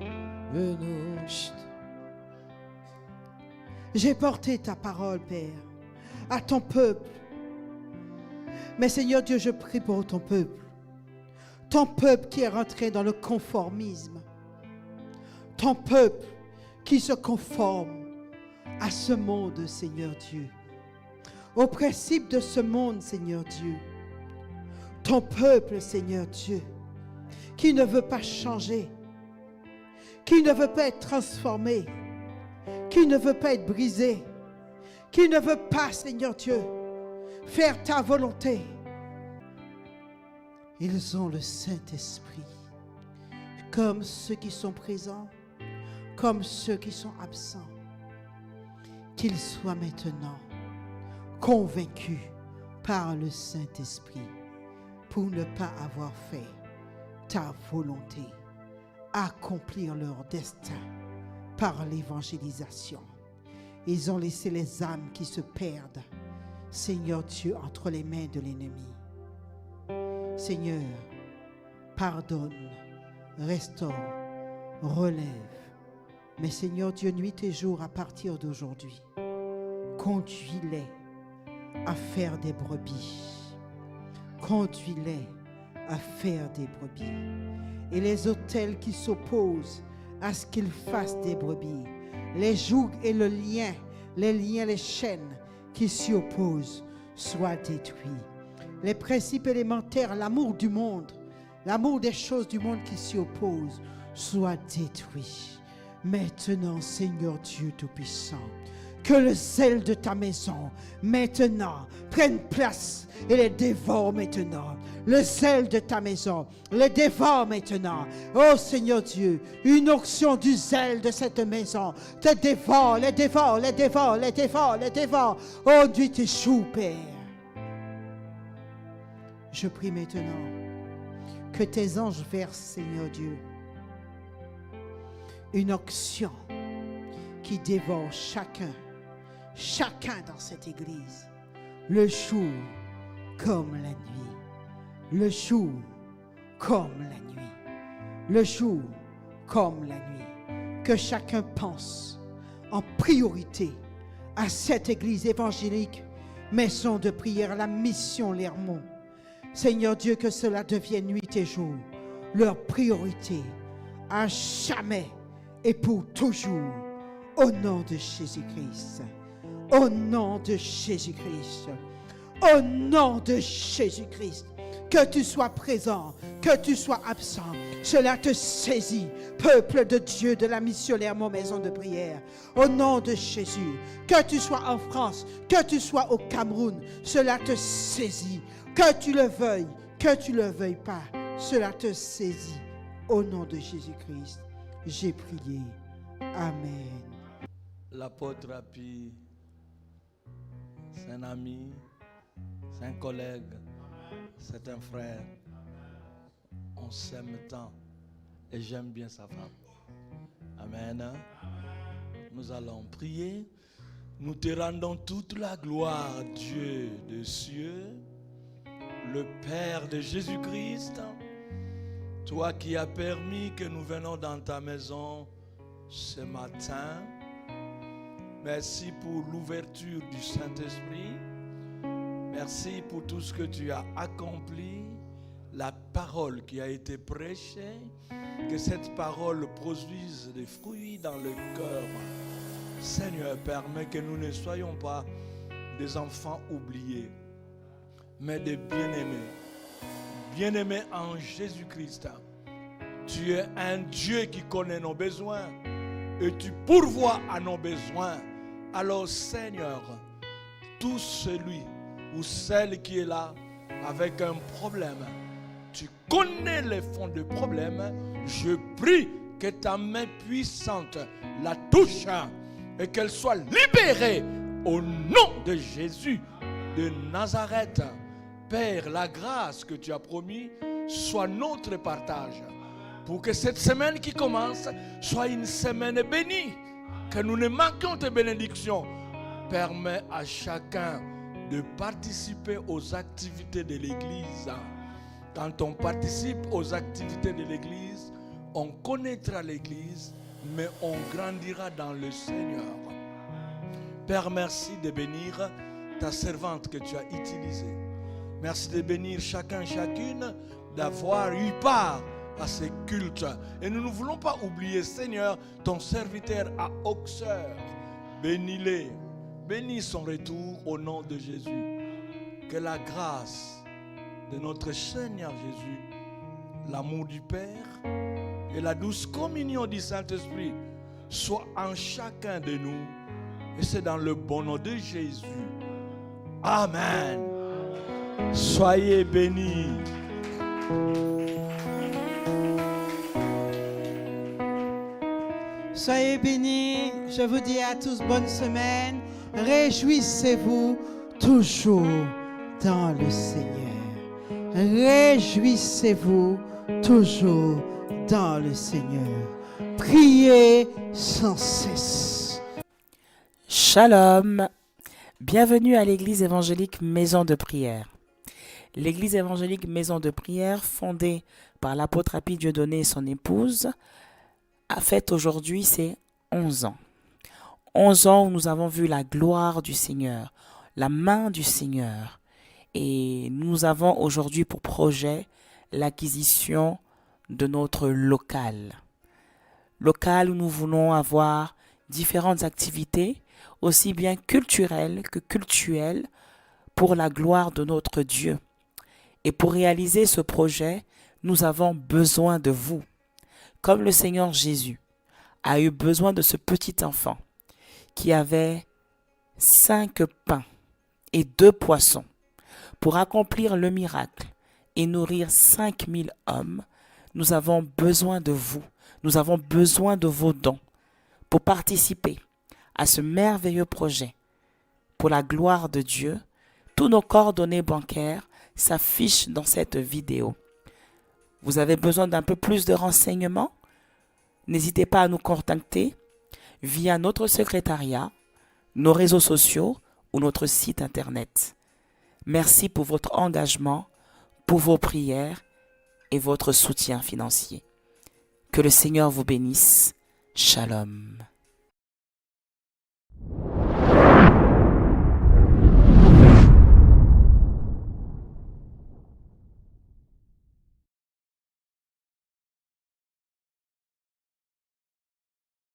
Chut. J'ai porté ta parole, Père, à ton peuple. Mais Seigneur Dieu, je prie pour ton peuple qui est rentré dans le conformisme, ton peuple qui se conforme à ce monde, Seigneur Dieu, au principe de ce monde, Seigneur Dieu. Ton peuple, Seigneur Dieu, qui ne veut pas changer, qui ne veut pas être transformé, qui ne veut pas être brisé, qui ne veut pas, Seigneur Dieu, faire ta volonté. Ils ont le Saint-Esprit, comme ceux qui sont présents, comme ceux qui sont absents. Qu'ils soient maintenant convaincus par le Saint-Esprit pour ne pas avoir fait ta volonté, accomplir leur destin par l'évangélisation. Ils ont laissé les âmes qui se perdent, Seigneur Dieu, entre les mains de l'ennemi. Seigneur, pardonne, restaure, relève. Mais Seigneur Dieu, nuit et jour à partir d'aujourd'hui, conduis-les à faire des brebis. Conduis-les à faire des brebis. Et les autels qui s'opposent à ce qu'ils fassent des brebis, les jougs et le lien, les chaînes qui s'y opposent, soient détruits. Les principes élémentaires, l'amour du monde, l'amour des choses du monde qui s'y opposent, soient détruits. Maintenant, Seigneur Dieu Tout-Puissant, que le zèle de ta maison, maintenant, prenne place et les dévore maintenant. Le zèle de ta maison, les dévore maintenant. Oh Seigneur Dieu, une onction du zèle de cette maison te dévore, les dévore, les dévore, les dévore, les dévore. Oh Dieu, t'échoue, Père. Je prie maintenant que tes anges versent, Seigneur Dieu, une onction qui dévore chacun dans cette église, le jour comme la nuit, le jour comme la nuit, le jour comme la nuit. Que chacun pense en priorité à cette église évangélique, maison de prière, la mission Lermont. Seigneur Dieu, que cela devienne nuit et jour leur priorité à jamais et pour toujours, au nom de Jésus-Christ, au nom de Jésus-Christ, au nom de Jésus-Christ, que tu sois présent, que tu sois absent, cela te saisit, peuple de Dieu de la mission Lermont maison de prière, au nom de Jésus, que tu sois en France, que tu sois au Cameroun, cela te saisit, que tu le veuilles pas, cela te saisit, au nom de Jésus-Christ. J'ai prié. Amen. L'apôtre Happy, c'est un ami, c'est un collègue, c'est un frère. On s'aime tant et j'aime bien sa femme. Amen. Nous allons prier. Nous te rendons toute la gloire, Dieu des cieux, le Père de Jésus-Christ. Toi qui as permis que nous venions dans ta maison ce matin, Merci pour l'ouverture du Saint-Esprit. Merci pour tout ce que tu as accompli. La parole qui a été prêchée, que cette parole produise des fruits dans le cœur. Seigneur, permets que nous ne soyons pas des enfants oubliés, mais des bien-aimés. Bien-aimés en Jésus-Christ. Tu es un Dieu qui connaît nos besoins et tu pourvois à nos besoins. Alors Seigneur, tout celui ou celle qui est là avec un problème, tu connais les fonds de problème. Je prie que ta main puissante la touche et qu'elle soit libérée au nom de Jésus de Nazareth. Père, la grâce que tu as promis soit notre partage pour que cette semaine qui commence soit une semaine bénie, que nous ne manquions tes bénédictions. Permets à chacun de participer aux activités de l'Église. Quand on participe aux activités de l'Église, on connaîtra l'Église, mais on grandira dans le Seigneur. Père, merci de bénir ta servante que tu as utilisée. Merci de bénir chacun, chacune, d'avoir eu part à ces cultes. Et nous ne voulons pas oublier, Seigneur, ton serviteur à Auxerre. Bénis-les. Bénis son retour au nom de Jésus. Que la grâce de notre Seigneur Jésus, l'amour du Père et la douce communion du Saint-Esprit soient en chacun de nous. Et c'est dans le bon nom de Jésus. Amen. Soyez bénis. Soyez bénis. Je vous dis à tous bonne semaine. Réjouissez-vous toujours dans le Seigneur. Réjouissez-vous toujours dans le Seigneur. Priez sans cesse. Shalom. Bienvenue à l'église évangélique Maison de Prière. L'église évangélique Maison de Prière, fondée par l'apôtre Happy Dieudonné et son épouse, a fait aujourd'hui ses 11 ans. 11 ans où nous avons vu la gloire du Seigneur, la main du Seigneur. Et nous avons aujourd'hui pour projet l'acquisition de notre local. Local où nous voulons avoir différentes activités, aussi bien culturelles que cultuelles, pour la gloire de notre Dieu. Et pour réaliser ce projet, nous avons besoin de vous. Comme le Seigneur Jésus a eu besoin de ce petit enfant qui avait 5 pains et 2 poissons pour accomplir le miracle et nourrir 5000 hommes, nous avons besoin de vous. Nous avons besoin de vos dons pour participer à ce merveilleux projet. Pour la gloire de Dieu, tous nos coordonnées bancaires s'affichent dans cette vidéo. Vous avez besoin d'un peu plus de renseignements? N'hésitez pas à nous contacter via notre secrétariat, nos réseaux sociaux ou notre site internet. Merci pour votre engagement, pour vos prières et votre soutien financier. Que le Seigneur vous bénisse. Shalom.